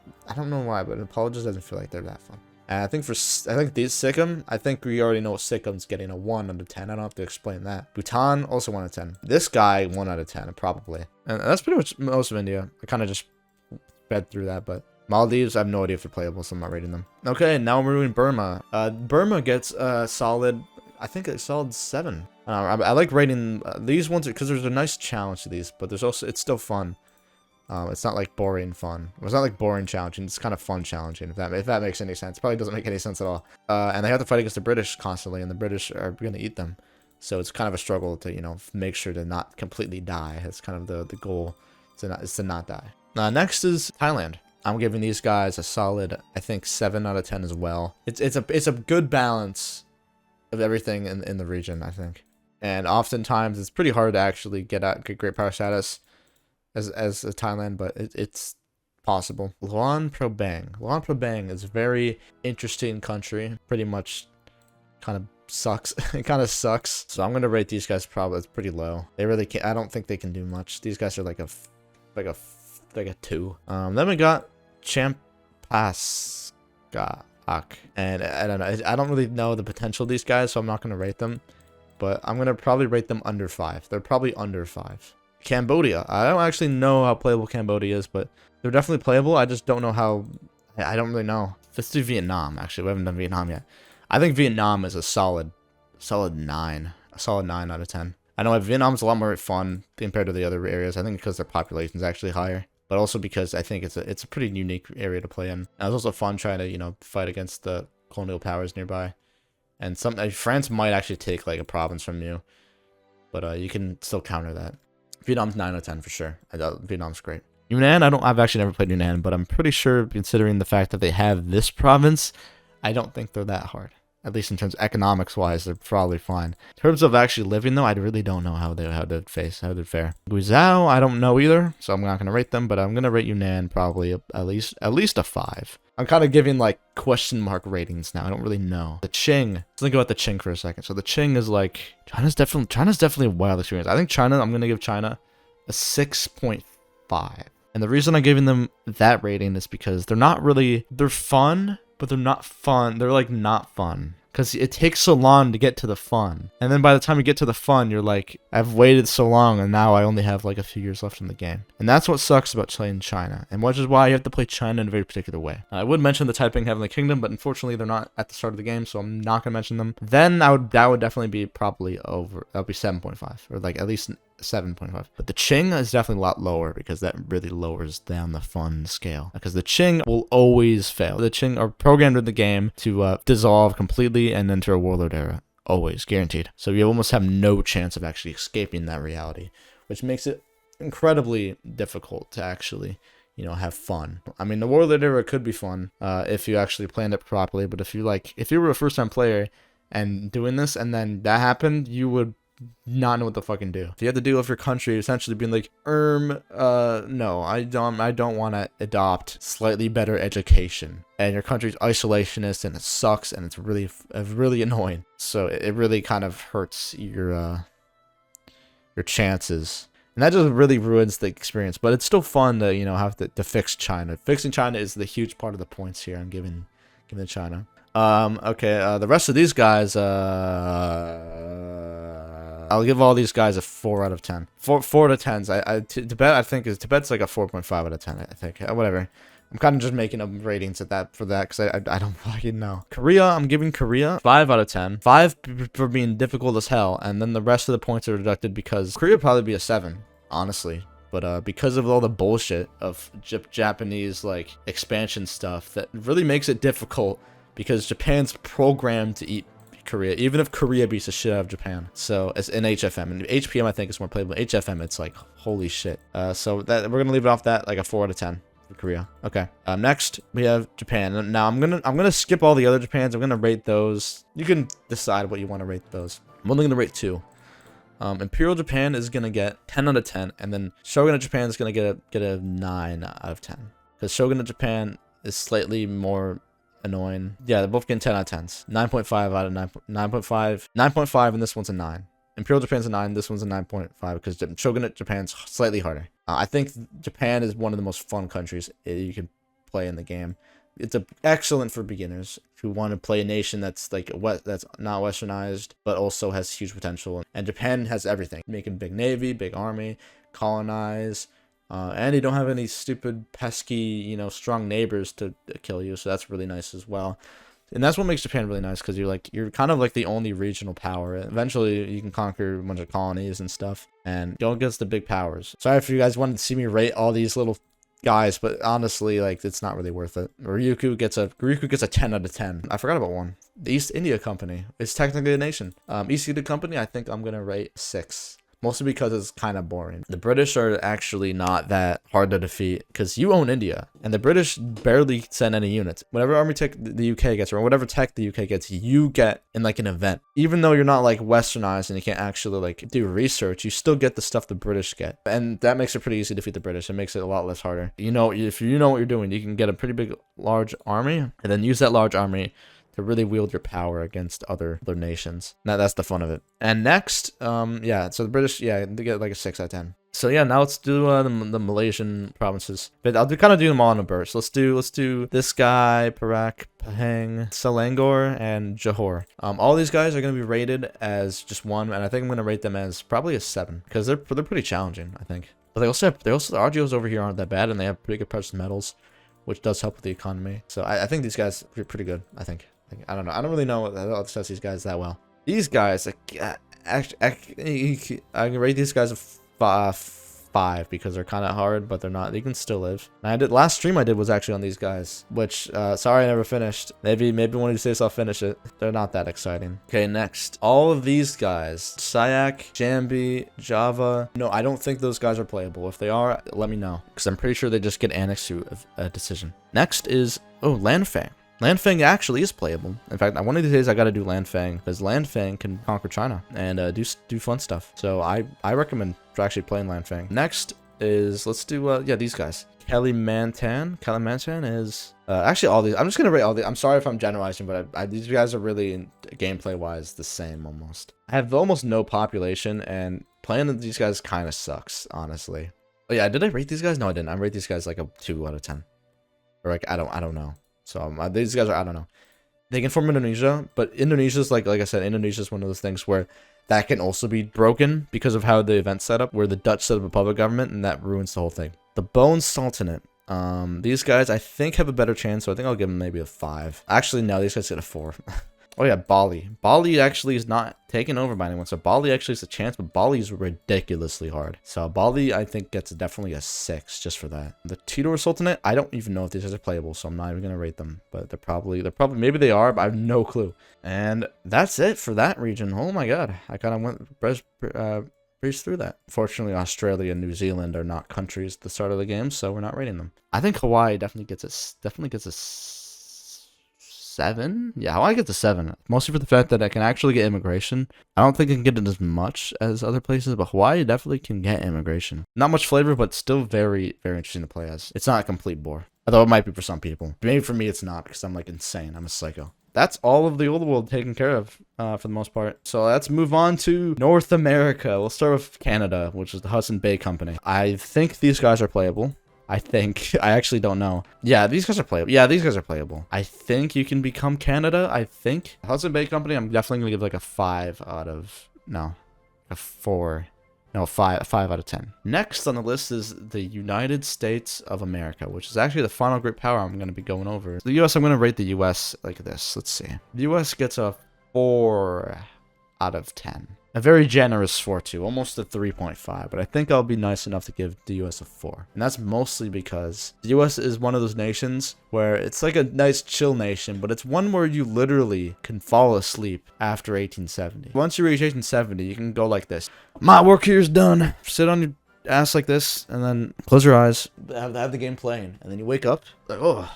know why, but Nepal just doesn't feel like they're that fun. And I think these Sikkim, I think we already know Sikkim's getting a 1 out of 10. I don't have to explain that. Bhutan also 1 out of 10. This guy 1 out of 10 probably. And that's pretty much most of India. I kind of just sped through that, but Maldives, I have no idea if they're playable, so I'm not rating them. Okay, now we're doing Burma. Burma gets a solid, I think a solid 7. I like rating these ones because there's a nice challenge to these, but it's still fun. It's not like boring fun. It's not like boring challenging. It's kind of fun challenging, if that makes any sense. Probably doesn't make any sense at all. And they have to fight against the British constantly, and the British are going to eat them. So it's kind of a struggle to, you know, make sure to not completely die. It's kind of the goal is to not die. Next is Thailand. I'm giving these guys a solid, I think, 7 out of 10 as well. It's a good balance of everything in the region, I think. And oftentimes it's pretty hard to actually get great power status as Thailand, but it's possible. Luang Prabang is a very interesting country. Pretty much kind of sucks. It kind of sucks. So I'm gonna rate these guys probably it's pretty low. They really can't. I don't think they can do much. These guys are like a 2. Then we got Champasak, and I don't know. I don't really know the potential of these guys, so I'm not gonna rate them. But I'm gonna probably rate them under 5. They're probably under 5. Cambodia. I don't actually know how playable Cambodia is, but they're definitely playable. I just don't know how. I don't really know. Let's do Vietnam. Actually, we haven't done Vietnam yet. I think Vietnam is a solid 9. A solid 9 out of 10. I know Vietnam's a lot more fun compared to the other areas. I think because their population is actually higher, but also because I think it's a pretty unique area to play in. And it's also fun trying to, you know, fight against the colonial powers nearby. And France might actually take like a province from you, but you can still counter that. Vietnam's 9 out of 10 for sure. Vietnam's great. Yunnan, I've actually never played Yunnan, but I'm pretty sure, considering the fact that they have this province, I don't think they're that hard. At least in terms of economics wise, they're probably fine. In terms of actually living though, I really don't know how they'd fare. Guizhou, I don't know either, so I'm not gonna rate them, but I'm gonna rate Yunnan probably at least a 5. I'm kind of giving like question mark ratings now. I don't really know. The Qing. Let's think about the Qing for a second. So the Qing is like China's definitely a wild experience. I think China. I'm gonna give China a 6.5. And the reason I'm giving them that rating is because they're fun, but they're not fun. They're like not fun. Because it takes so long to get to the fun. And then by the time you get to the fun, you're like, I've waited so long and now I only have like a few years left in the game. And that's what sucks about playing China. And which is why you have to play China in a very particular way. I would mention the Taiping Heavenly Kingdom, but unfortunately they're not at the start of the game, so I'm not going to mention them. Then that would definitely be probably over. That would be 7.5, or like at least 7.5. But the Qing is definitely a lot lower because that really lowers down the fun scale. Because the Qing will always fail. The Qing are programmed in the game to dissolve completely and enter a warlord era. Always, guaranteed. So you almost have no chance of actually escaping that reality, which makes it incredibly difficult to actually, you know, have fun. I mean, the warlord era could be fun if you actually planned it properly, but if you were a first-time player and doing this and then that happened, you would not know what to fucking do. If you have to deal with your country essentially being like, no, I don't want to adopt slightly better education, and your country's isolationist and it sucks and it's really annoying. So it really kind of hurts your chances. And that just really ruins the experience, but it's still fun to, you know, have to fix China. Fixing China is the huge part of the points here I'm giving China. Okay, the rest of these guys, I'll give all these guys a 4 out of 10. 4 out of 10s. Tibet, I think, Tibet's like a 4.5 out of 10, I think. Whatever. I'm kind of just making up ratings for that, because I don't fucking know. Korea, I'm giving Korea 5 out of 10. 5 for being difficult as hell, and then the rest of the points are deducted because Korea would probably be a 7, honestly. But because of all the bullshit of Japanese, like, expansion stuff, that really makes it difficult because Japan's programmed to eat Korea, even if Korea beats the shit out of Japan. So it's in HFM, and HPM I think is more playable. HFM, it's like holy shit. So that we're gonna leave it off that like a 4 out of 10 for Korea. Okay. Next we have Japan. Now I'm gonna skip all the other Japans. I'm gonna rate those. You can decide what you want to rate those. I'm only gonna rate 2. Imperial Japan is gonna get 10 out of 10, and then Shogunate Japan is gonna get a 9 out of 10 because Shogunate Japan is slightly more annoying. Yeah, they're both getting 10 out of 10s. 9.5 out of 9.5. 9.5, and this one's a 9. Imperial Japan's a 9, this one's a 9.5 because Shogunate Japan's slightly harder. I think Japan is one of the most fun countries you can play in the game. It's excellent for beginners who want to play a nation that's like that's not westernized but also has huge potential. And Japan has everything: making big navy, big army, colonize. And you don't have any stupid, pesky, you know, strong neighbors to kill you, so that's really nice as well. And that's what makes Japan really nice, because you're kind of like the only regional power. Eventually, you can conquer a bunch of colonies and stuff, and go against the big powers. Sorry if you guys wanted to see me rate all these little guys, but honestly, like, it's not really worth it. Ryukyu gets a 10 out of 10. I forgot about one. The East India Company is technically a nation. East India Company, I think I'm gonna rate 6. Mostly because it's kind of boring. The British are actually not that hard to defeat because you own India, and the British barely send any units. Whatever army tech the UK gets, or whatever tech the UK gets, you get in like an event. Even though you're not like westernized and you can't actually like do research, you still get the stuff the British get, and that makes it pretty easy to defeat the British. It makes it a lot less harder. You know, if you know what you're doing, you can get a pretty big, large army, and then use that large army to really wield your power against other nations. Now that's the fun of it. And next, yeah, so the British, yeah, they get like a 6 out of 10. So yeah, now let's do the Malaysian provinces. But I'll kind of do them all in a burst. Let's do this guy, Perak, Pahang, Selangor, and Johor. All these guys are gonna be rated as just 1, and I think I'm gonna rate them as probably a 7 because they're pretty challenging, I think. But they also the RGOs over here aren't that bad, and they have pretty good precious metals, which does help with the economy. So I think these guys are pretty good. I think. I don't know. I don't really know what sets these guys that well. These guys, I can rate these guys a 5 because they're kind of hard, but they're not. They can still live. And last stream I did was actually on these guys, which sorry I never finished. Maybe one of these days I'll finish it. They're not that exciting. Okay, next, all of these guys: Sayak, Jambi, Java. No, I don't think those guys are playable. If they are, let me know, because I'm pretty sure they just get annexed to a decision. Next is Lanfang. Lanfang actually is playable. In fact, one of these days I gotta do Lanfang because Lanfang can conquer China and do fun stuff. So I recommend actually playing Lanfang. Next is, let's do yeah, these guys. Kalimantan. Kalimantan is actually all these. I'm just gonna rate all these. I'm sorry if I'm generalizing, but these guys are really gameplay wise the same almost. I have almost no population, and playing these guys kind of sucks, honestly. Oh yeah, did I rate these guys? No, I didn't. I rate these guys like a 2 out of 10, or like I don't know. So these guys are, I don't know. They can form Indonesia, but Indonesia's like I said, Indonesia's one of those things where that can also be broken because of how the event's set up, where the Dutch set up a puppet government, and that ruins the whole thing. The Bone Sultanate. These guys I think have a better chance, so I think I'll give them maybe a 5. Actually, no, these guys get a 4. Oh yeah, Bali. Bali actually is not taken over by anyone, so Bali actually has a chance, but Bali is ridiculously hard. So Bali, I think, gets definitely a 6 just for that. The Tidor Sultanate, I don't even know if these guys are playable, so I'm not even gonna rate them. But they're probably, maybe they are, but I have no clue. And that's it for that region. Oh my god, I kind of went breezed through that. Fortunately, Australia and New Zealand are not countries at the start of the game, so we're not rating them. I think Hawaii definitely gets a 7. Yeah, Hawaii gets a 7, mostly for the fact that I can actually get immigration. I don't think I can get it as much as other places, but Hawaii definitely can get immigration. Not much flavor, but still very, very interesting to play as. It's not a complete bore, although it might be for some people. Maybe for me it's not, because I'm like insane. I'm a psycho. That's all of the old world taken care of for the most part. So let's move on to North America. We'll start with Canada, which is the Hudson Bay Company. I think these guys are playable. I think. I actually don't know. Yeah, these guys are playable. Yeah, these guys are playable. I think you can become Canada. I think. Hudson Bay Company, I'm definitely going to give like a 5 out of... No. A 4. No, 5 out of 10. Next on the list is the United States of America, which is actually the final great power I'm going to be going over. The U.S., I'm going to rate the U.S. like this. Let's see. The U.S. gets a 4 out of 10. A very generous 4 too, almost a 3.5, but I think I'll be nice enough to give the US a 4. And that's mostly because the US is one of those nations where it's like a nice chill nation, but it's one where you literally can fall asleep after 1870. Once you reach 1870, you can go like this. My work here is done. Sit on your ass like this, and then close your eyes, have the game playing, and then you wake up like, oh,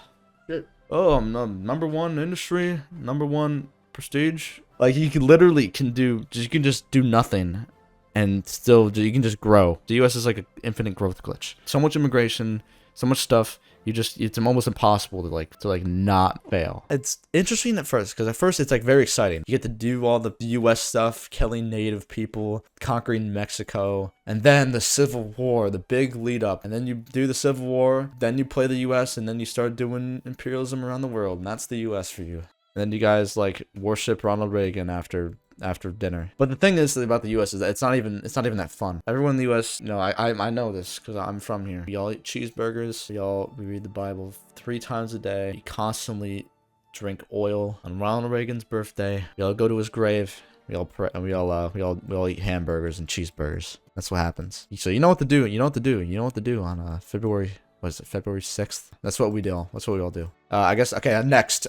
shit. Oh, I'm number 1 industry, number 1 prestige. Like, you can literally you can just do nothing and still, you can just grow. The US is like an infinite growth glitch. So much immigration, so much stuff. It's almost impossible to not fail. It's interesting at first, because at first it's like very exciting. You get to do all the US stuff, killing native people, conquering Mexico, and then the Civil War, the big lead up. And then you do the Civil War, then you play the US, and then you start doing imperialism around the world. And that's the US for you. And then you guys like worship Ronald Reagan after dinner. But the thing is about the U.S. is that it's not even that fun. Everyone in the U.S., you know, I know this because I'm from here. We all eat cheeseburgers. We read the Bible 3 times a day. We constantly drink oil on Ronald Reagan's birthday. We all go to his grave. We all pray, and we all eat hamburgers and cheeseburgers. That's what happens. So you know what to do. You know what to do on February 6th? That's what we do. That's what we all do. I guess, okay, next.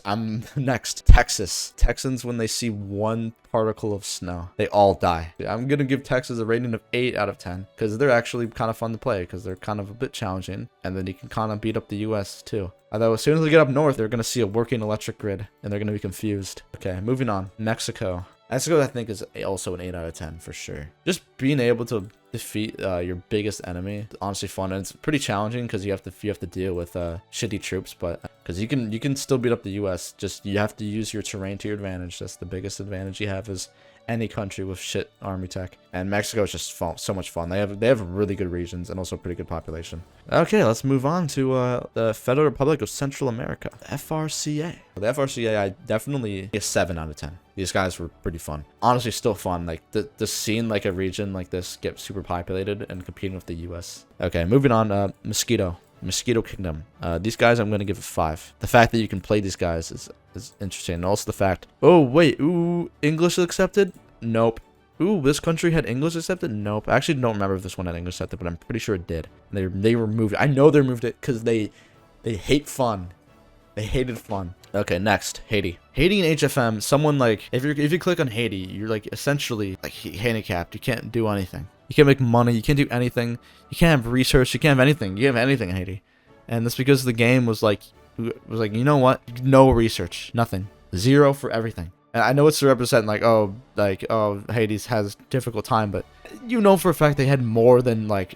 Texas. Texans, when they see 1 particle of snow, they all die. I'm going to give Texas a rating of 8 out of 10, because they're actually kind of fun to play, because they're kind of a bit challenging, and then you can kind of beat up the US too. Although as soon as they get up north, they're going to see a working electric grid, and they're going to be confused. Okay, moving on. Mexico, I think, is also an 8 out of 10 for sure. Just being able to defeat your biggest enemy, honestly fun, and it's pretty challenging because you have to deal with shitty troops, but because you can still beat up the US, just you have to use your terrain to your advantage. That's the biggest advantage you have is any country with shit army tech. And Mexico is just fun, so much fun. They have really good regions and also pretty good population. Okay, let's move on to the Federal Republic of Central America, the FRCA. The FRCA, I definitely a 7 out of 10. These guys were pretty fun. Honestly, still fun. Like the seeing like a region like this get super populated and competing with the US. Okay, moving on. Mosquito Kingdom. These guys I'm gonna give a 5. The fact that you can play these guys is interesting, and also the fact. Oh wait, ooh, English accepted? Nope. Ooh, this country had English accepted? Nope. I actually don't remember if this one had English accepted, but I'm pretty sure it did. And they removed it. I know they removed it because they hate fun. They hated fun. Okay, next, Haiti. Haiti and HFM, someone like, if you click on Haiti, you're like essentially like handicapped. You can't do anything. You can't make money. You can't do anything. You can't have research. You can't have anything. You can't have anything in Haiti. And that's because the game was like, you know what? No research. Nothing. 0 for everything. And I know it's to represent oh, Haiti has difficult time, but you know for a fact they had more than like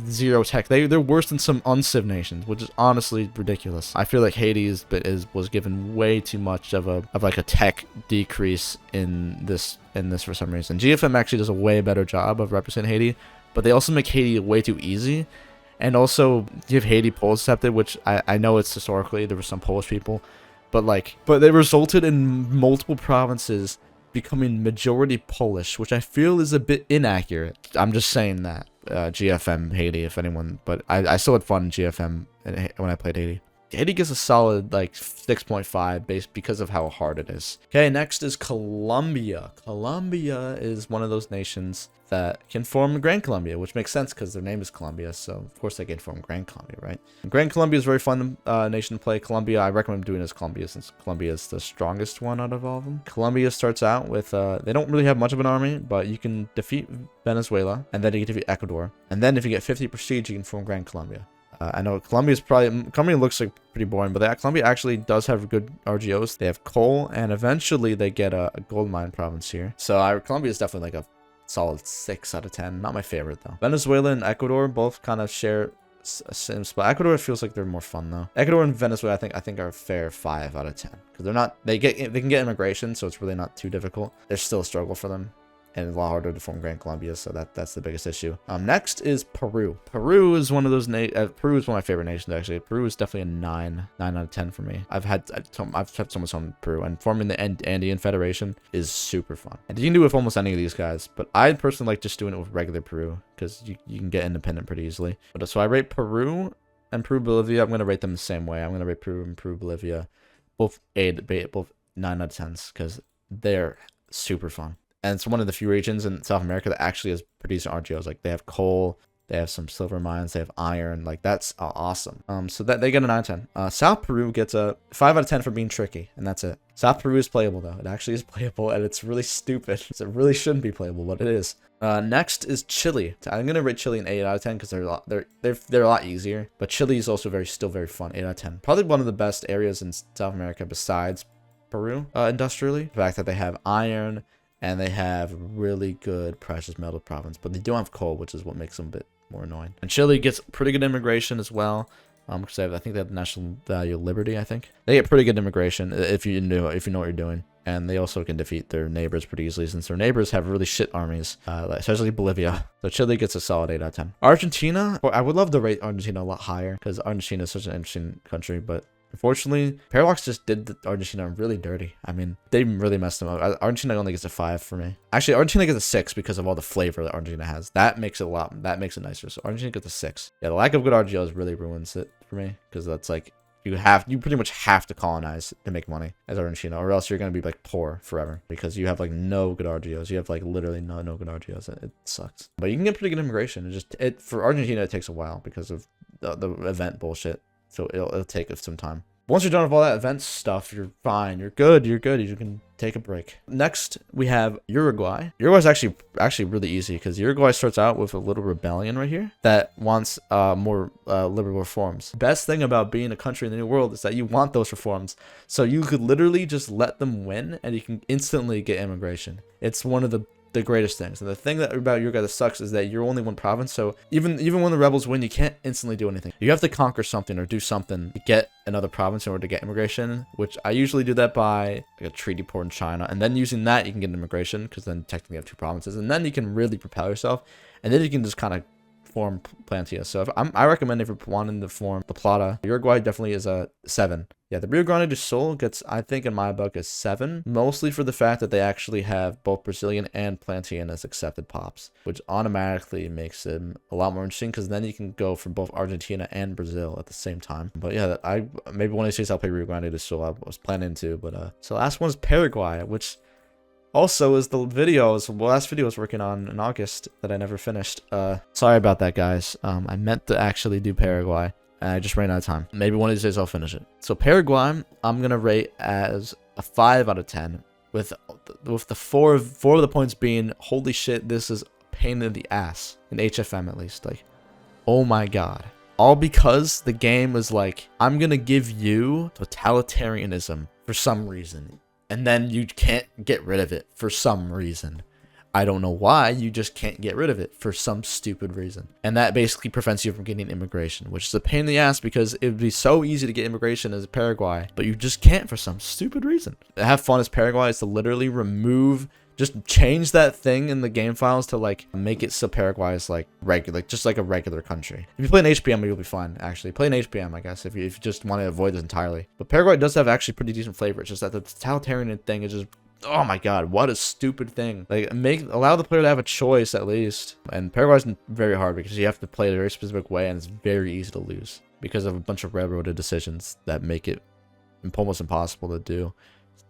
0 tech. They're worse than some unciv nations, which is honestly ridiculous. I feel like Haiti was given way too much of a tech decrease in this for some reason. GFM actually does a way better job of representing Haiti, but they also make Haiti way too easy, and also give Haiti Polish accepted, which I know it's historically there were some Polish people, but they resulted in multiple provinces becoming majority Polish, which I feel is a bit inaccurate. I'm just saying that. GFM Haiti, if anyone, but I still had fun in GFM when I played Haiti. Haiti gets a solid like 6.5 based because of how hard it is. Okay, next is Colombia. Colombia is one of those nations that can form Grand Colombia, which makes sense because their name is Colombia, so of course they can form Grand Colombia, right? And Grand Colombia is a very fun nation to play. Colombia, I recommend doing as Colombia since Colombia is the strongest one out of all of them. Colombia starts out with, they don't really have much of an army, but you can defeat Venezuela, and then you can defeat Ecuador. And then if you get 50 prestige, you can form Grand Colombia. I know Colombia looks like pretty boring, but Colombia actually does have good RGOs. They have coal, and eventually they get a gold mine province here. So Colombia is definitely like a solid 6 out of 10. Not my favorite though. Venezuela and Ecuador both kind of share a same spot. Ecuador feels like they're more fun though. Ecuador and Venezuela I think are a fair 5 out of 10 because they're not, they can get immigration, so it's really not too difficult. There's still a struggle for them. And a lot harder to form Grand Colombia, so that's the biggest issue. Next is Peru. Peru is one of those Peru is one of my favorite nations actually. Peru is definitely a 9 out of 10 for me. I've had so much fun with Peru, and forming the Andean Federation is super fun. And you can do it with almost any of these guys, but I personally like just doing it with regular Peru because you can get independent pretty easily. But so I rate Peru and Bolivia. I'm gonna rate them the same way. I'm gonna rate Peru and Bolivia both 9 out of 10s because they're super fun. And it's one of the few regions in South America that actually has producing RGOs. Like they have coal, they have some silver mines, they have iron. Like that's awesome. So that they get a 9 out of 10. South Peru gets a 5 out of 10 for being tricky, and that's it. South Peru is playable though. It actually is playable, and it's really stupid. It really shouldn't be playable, but it is. Next is Chile. I'm gonna rate Chile an 8 out of 10 because they're a lot easier. But Chile is also still very fun. 8 out of 10. Probably one of the best areas in South America besides Peru industrially. The fact that they have iron. And they have really good precious metal province, but they don't have coal, which is what makes them a bit more annoying. And Chile gets pretty good immigration as well, because I think they have the national value of liberty. I think they get pretty good immigration if you know what you're doing, and they also can defeat their neighbors pretty easily since their neighbors have really shit armies, especially Bolivia. So Chile gets a solid 8 out of 10. Argentina, I would love to rate Argentina a lot higher because Argentina is such an interesting country, but unfortunately, Paradox just did Argentina really dirty. I mean, they really messed them up. Argentina only gets a 5 for me. Actually, Argentina gets a 6 because of all the flavor that Argentina has. That makes it nicer. So Argentina gets a 6. Yeah, the lack of good RGOs really ruins it for me because that's like you pretty much have to colonize to make money as Argentina, or else you're gonna be like poor forever because you have like no good RGOs. You have like literally no good RGOs. It sucks. But you can get pretty good immigration. For Argentina it takes a while because of the event bullshit. So it'll take some time. Once you're done with all that event stuff, you're fine. You're good. You can take a break. Next, we have Uruguay. Uruguay's actually really easy because Uruguay starts out with a little rebellion right here that wants more liberal reforms. Best thing about being a country in the New World is that you want those reforms. So you could literally just let them win and you can instantly get immigration. It's one of the greatest things. And the thing about Uruguay that sucks is that you're only one province, so even when the rebels win, you can't instantly do anything. You have to conquer something or do something to get another province in order to get immigration, which I usually do that by like a treaty port in China, and then using that you can get immigration because then technically you have 2 provinces, and then you can really propel yourself, and then you can just kind of form Plantia. So I recommend if you're wanting to form La Plata, Uruguay definitely is a 7. Yeah, the Rio Grande do Sul gets, I think in my book, a 7, mostly for the fact that they actually have both Brazilian and Plantian as accepted pops, which automatically makes them a lot more interesting because then you can go for both Argentina and Brazil at the same time. But yeah, maybe one of these days I'll play Rio Grande do Sul. I was planning to, but so last one is Paraguay, which also is the last video I was working on in August that I never finished. Sorry about that, guys. I meant to actually do Paraguay. I just ran out of time. Maybe one of these days I'll finish it. So Paraguay, I'm gonna rate as a 5 out of 10, with the four of the points being, holy shit, this is a pain in the ass in HFM at least. Like, oh my god. All because the game is like, I'm gonna give you totalitarianism for some reason, and then you can't get rid of it for some reason. I don't know why, you just can't get rid of it for some stupid reason. And that basically prevents you from getting immigration, which is a pain in the ass because it would be so easy to get immigration as Paraguay, but you just can't for some stupid reason. To have fun as Paraguay is to literally remove Just change that thing in the game files to like make it so Paraguay is like regular, just like a regular country. If you play an HPM, you'll be fine. Actually, play an HPM, I guess, if you just want to avoid this entirely. But Paraguay does have actually pretty decent flavor. It's just that the totalitarian thing is just, oh my god, what a stupid thing. Like, allow the player to have a choice at least. And Paraguay's very hard because you have to play it a very specific way, and it's very easy to lose because of a bunch of railroaded decisions that make it almost impossible to do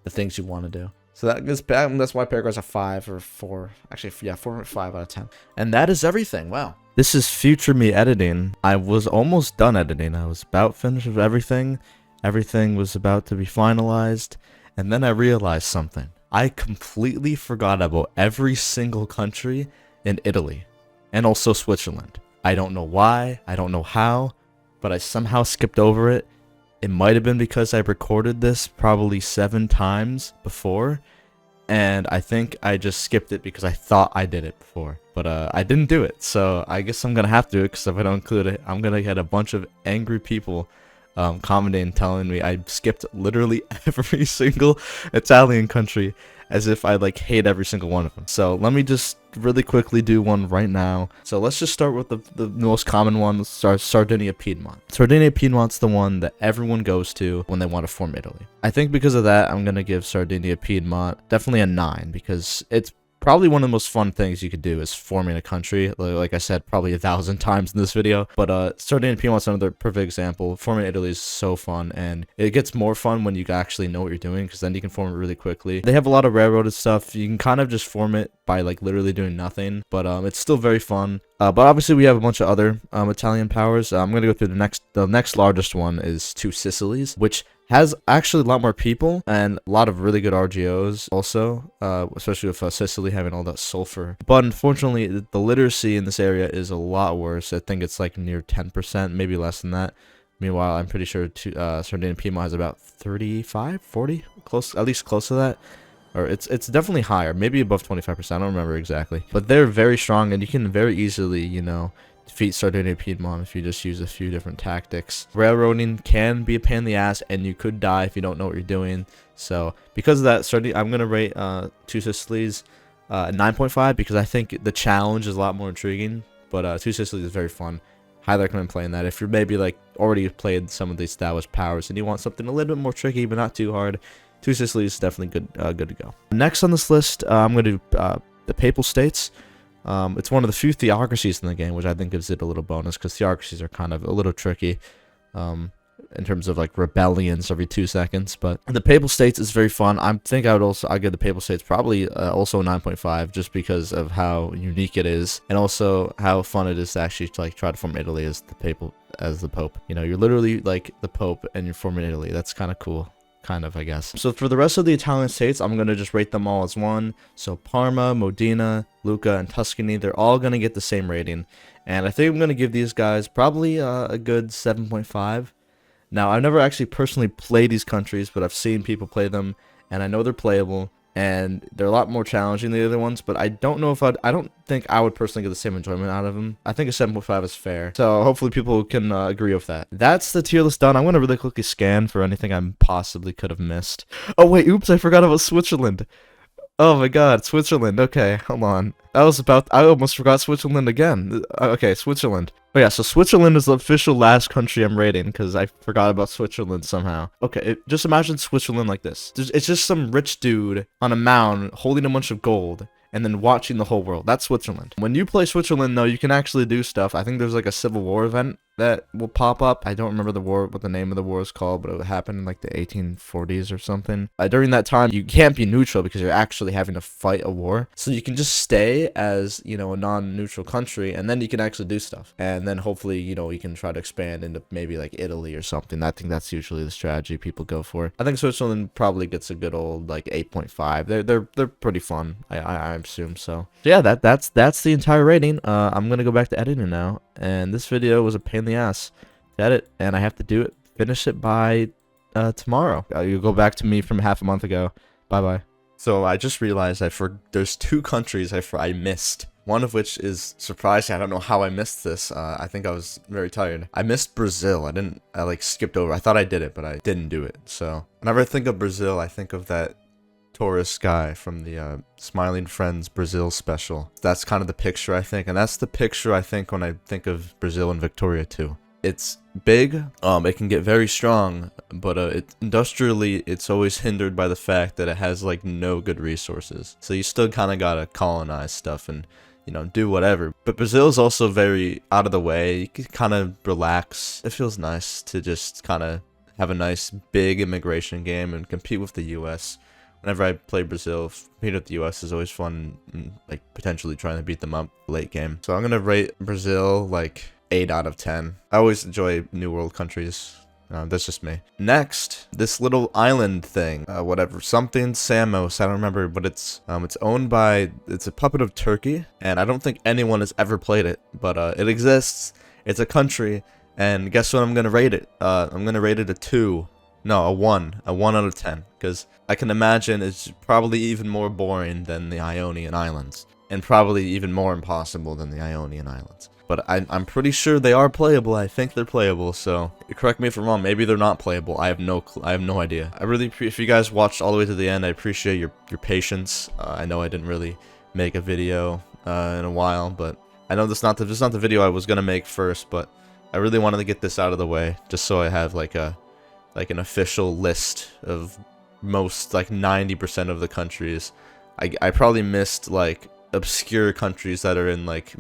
the things you want to do. So that's why Paraguay's a 5 or 4. Actually, yeah, 4.5 out of 10. And that is everything. Wow. This is future me editing. I was almost done editing. I was about finished with everything. Everything was about to be finalized. And then I realized something. I completely forgot about every single country in Italy. And also Switzerland. I don't know why. I don't know how. But I somehow skipped over it. It might have been because I recorded this probably 7 times before, and I think I just skipped it because I thought I did it before, but I didn't do it, so I guess I'm gonna have to do it, because if I don't include it, I'm gonna get a bunch of angry people commenting, telling me I skipped literally every single Italian country, as if I like hate every single one of them. So let me just really quickly do one right now. So let's just start with the most common one. Let's start Sardinia Piedmont. Sardinia Piedmont's the one that everyone goes to when they want to form Italy. I think because of that, I'm gonna give Sardinia Piedmont definitely a 9, because it's probably one of the most fun things you could do is forming a country. Like I said, probably 1,000 times in this video. But Sardinia Piedmont's another perfect example. Forming Italy is so fun, and it gets more fun when you actually know what you're doing, because then you can form it really quickly. They have a lot of railroaded stuff. You can kind of just form it by like literally doing nothing, but it's still very fun. But obviously we have a bunch of other Italian powers. I'm gonna go through the next largest one is Two Sicilies, which has actually a lot more people and a lot of really good RGOs also, especially with Sicily having all that sulfur. But unfortunately, the literacy in this area is a lot worse. I think it's like near 10%, maybe less than that. Meanwhile, I'm pretty sure Sardinia Piedmont has about 35, 40, at least close to that. Or it's definitely higher, maybe above 25%, I don't remember exactly. But they're very strong, and you can very easily, you know, defeat Sardinia Piedmont if you just use a few different tactics. Railroading can be a pain in the ass, and you could die if you don't know what you're doing. So because of that, I'm gonna rate Two Sicilies 9.5, because I think the challenge is a lot more intriguing. But Two Sicilies is very fun. Highly recommend playing that if you're maybe like already played some of the established powers and you want something a little bit more tricky but not too hard. Two Sicilies is definitely good to go. Next on this list, I'm gonna do the Papal States. It's one of the few theocracies in the game, which I think gives it a little bonus, because theocracies are kind of a little tricky in terms of like rebellions every 2 seconds. But the Papal States is very fun. I think I'd give the Papal States probably also 9.5, just because of how unique it is, and also how fun it is to actually like try to form Italy as the Pope. You know, you're literally like the Pope and you're forming Italy. That's kind of cool. Kind of, I guess. So for the rest of the Italian states, I'm going to just rate them all as 1. So Parma, Modena, Lucca, and Tuscany, they're all going to get the same rating. And I think I'm going to give these guys probably a good 7.5. Now, I've never actually personally played these countries, but I've seen people play them, and I know they're playable, and they're a lot more challenging than the other ones, but I don't know if I don't think I would personally get the same enjoyment out of them. I think a 7.5 is fair, so hopefully people can agree with that. That's the tier list done. I'm going to really quickly scan for anything I possibly could have missed. Oh wait, oops, I forgot about Switzerland. Oh my god, Switzerland. Okay, hold on. I almost forgot Switzerland again. Okay, Switzerland. Oh yeah, so Switzerland is the official last country I'm rating, because I forgot about Switzerland somehow. Okay, just imagine Switzerland like this. It's just some rich dude on a mound holding a bunch of gold, and then watching the whole world. That's Switzerland. When you play Switzerland, though, you can actually do stuff. I think there's like a Civil War event that will pop up. I don't remember what the name of the war is called, but it happened in like the 1840s or something. During that time, you can't be neutral because you're actually having to fight a war. So you can just stay as, you know, a non-neutral country, and then you can actually do stuff. And then hopefully, you know, you can try to expand into maybe like Italy or something. I think that's usually the strategy people go for. I think Switzerland probably gets a good old like 8.5. They're pretty fun. I assume so. Yeah, that's the entire rating. I'm gonna go back to editing now, and this video was a pain in the ass to edit, and I have to finish it by tomorrow. You'll go back to me from half a month ago. Bye bye. So I just realized there's 2 countries I missed. One of which is surprising. I don't know how I missed this. I think I was very tired. I missed Brazil. I like skipped over. I thought I did it, but I didn't do it. So whenever I think of Brazil, I think of that tourist guy from the Smiling Friends Brazil special. That's kind of the picture I think, and that's the picture I think when I think of Brazil and Victoria too. It's big, it can get very strong, but industrially it's always hindered by the fact that it has like no good resources. So you still kind of gotta colonize stuff and, you know, do whatever. But Brazil is also very out of the way. You can kind of relax. It feels nice to just kind of have a nice big immigration game and compete with the US. Whenever I play Brazil, competing with the US is always fun, and, like potentially trying to beat them up late game. So I'm gonna rate Brazil like 8 out of 10. I always enjoy New World countries. That's just me. Next, this little island thing, whatever, something Samos, I don't remember, but it's owned by, it's a puppet of Turkey, and I don't think anyone has ever played it, but it exists. It's a country, and guess what I'm gonna rate it? I'm gonna rate it a 2. No, a 1 out of 10, because I can imagine it's probably even more boring than the Ionian Islands, and probably even more impossible than the Ionian Islands. But I'm pretty sure they are playable. I think they're playable, so correct me if I'm wrong. Maybe they're not playable. I have no idea. I really if you guys watched all the way to the end, I appreciate your patience. I know I didn't really make a video in a while, but I know this is not the video I was gonna make first, but I really wanted to get this out of the way just so I have like an official list of most, like 90% of the countries. I probably missed like obscure countries that are in like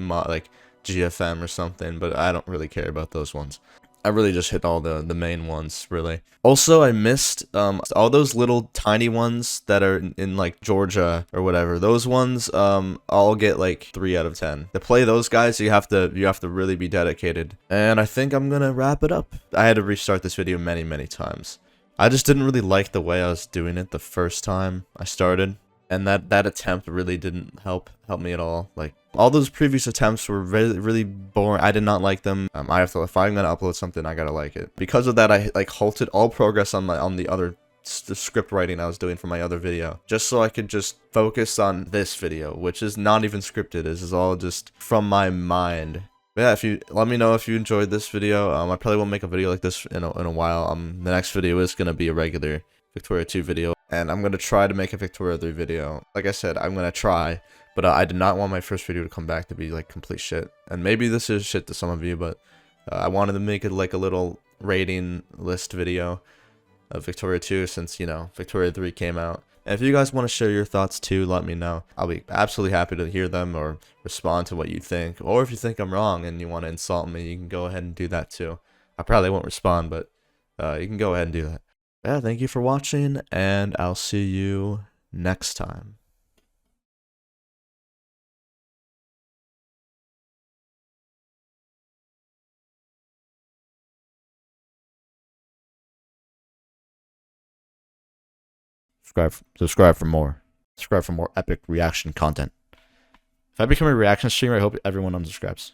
GFM or something, but I don't really care about those ones. I really just hit all the main ones, really. Also, I missed all those little tiny ones that are in like Georgia or whatever. Those ones all get like 3 out of 10. To play those guys, you have to really be dedicated. And I think I'm gonna wrap it up. I had to restart this video many times. I just didn't really like the way I was doing it the first time I started. And that attempt really didn't help me at all. Like, all those previous attempts were really boring. I did not like them. I have to, if I'm gonna upload something, I gotta like it. Because of that, I like halted all progress on the other script writing I was doing for my other video, just so I could just focus on this video, which is not even scripted. This is all just from my mind. But yeah, if you let me know if you enjoyed this video. I probably won't make a video like this in a while. The next video is gonna be a regular Victoria 2 video, and I'm gonna try to make a Victoria 3 video. Like I said, I'm gonna try, but I did not want my first video to come back to be like complete shit. And maybe this is shit to some of you, but I wanted to make it like a little rating list video of Victoria 2 since, you know, Victoria 3 came out. And if you guys want to share your thoughts too, let me know. I'll be absolutely happy to hear them or respond to what you think. Or if you think I'm wrong and you want to insult me, you can go ahead and do that too. I probably won't respond, but you can go ahead and do that. Yeah, thank you for watching, and I'll see you next time. Subscribe for more. Subscribe for more epic reaction content. If I become a reaction streamer, I hope everyone unsubscribes.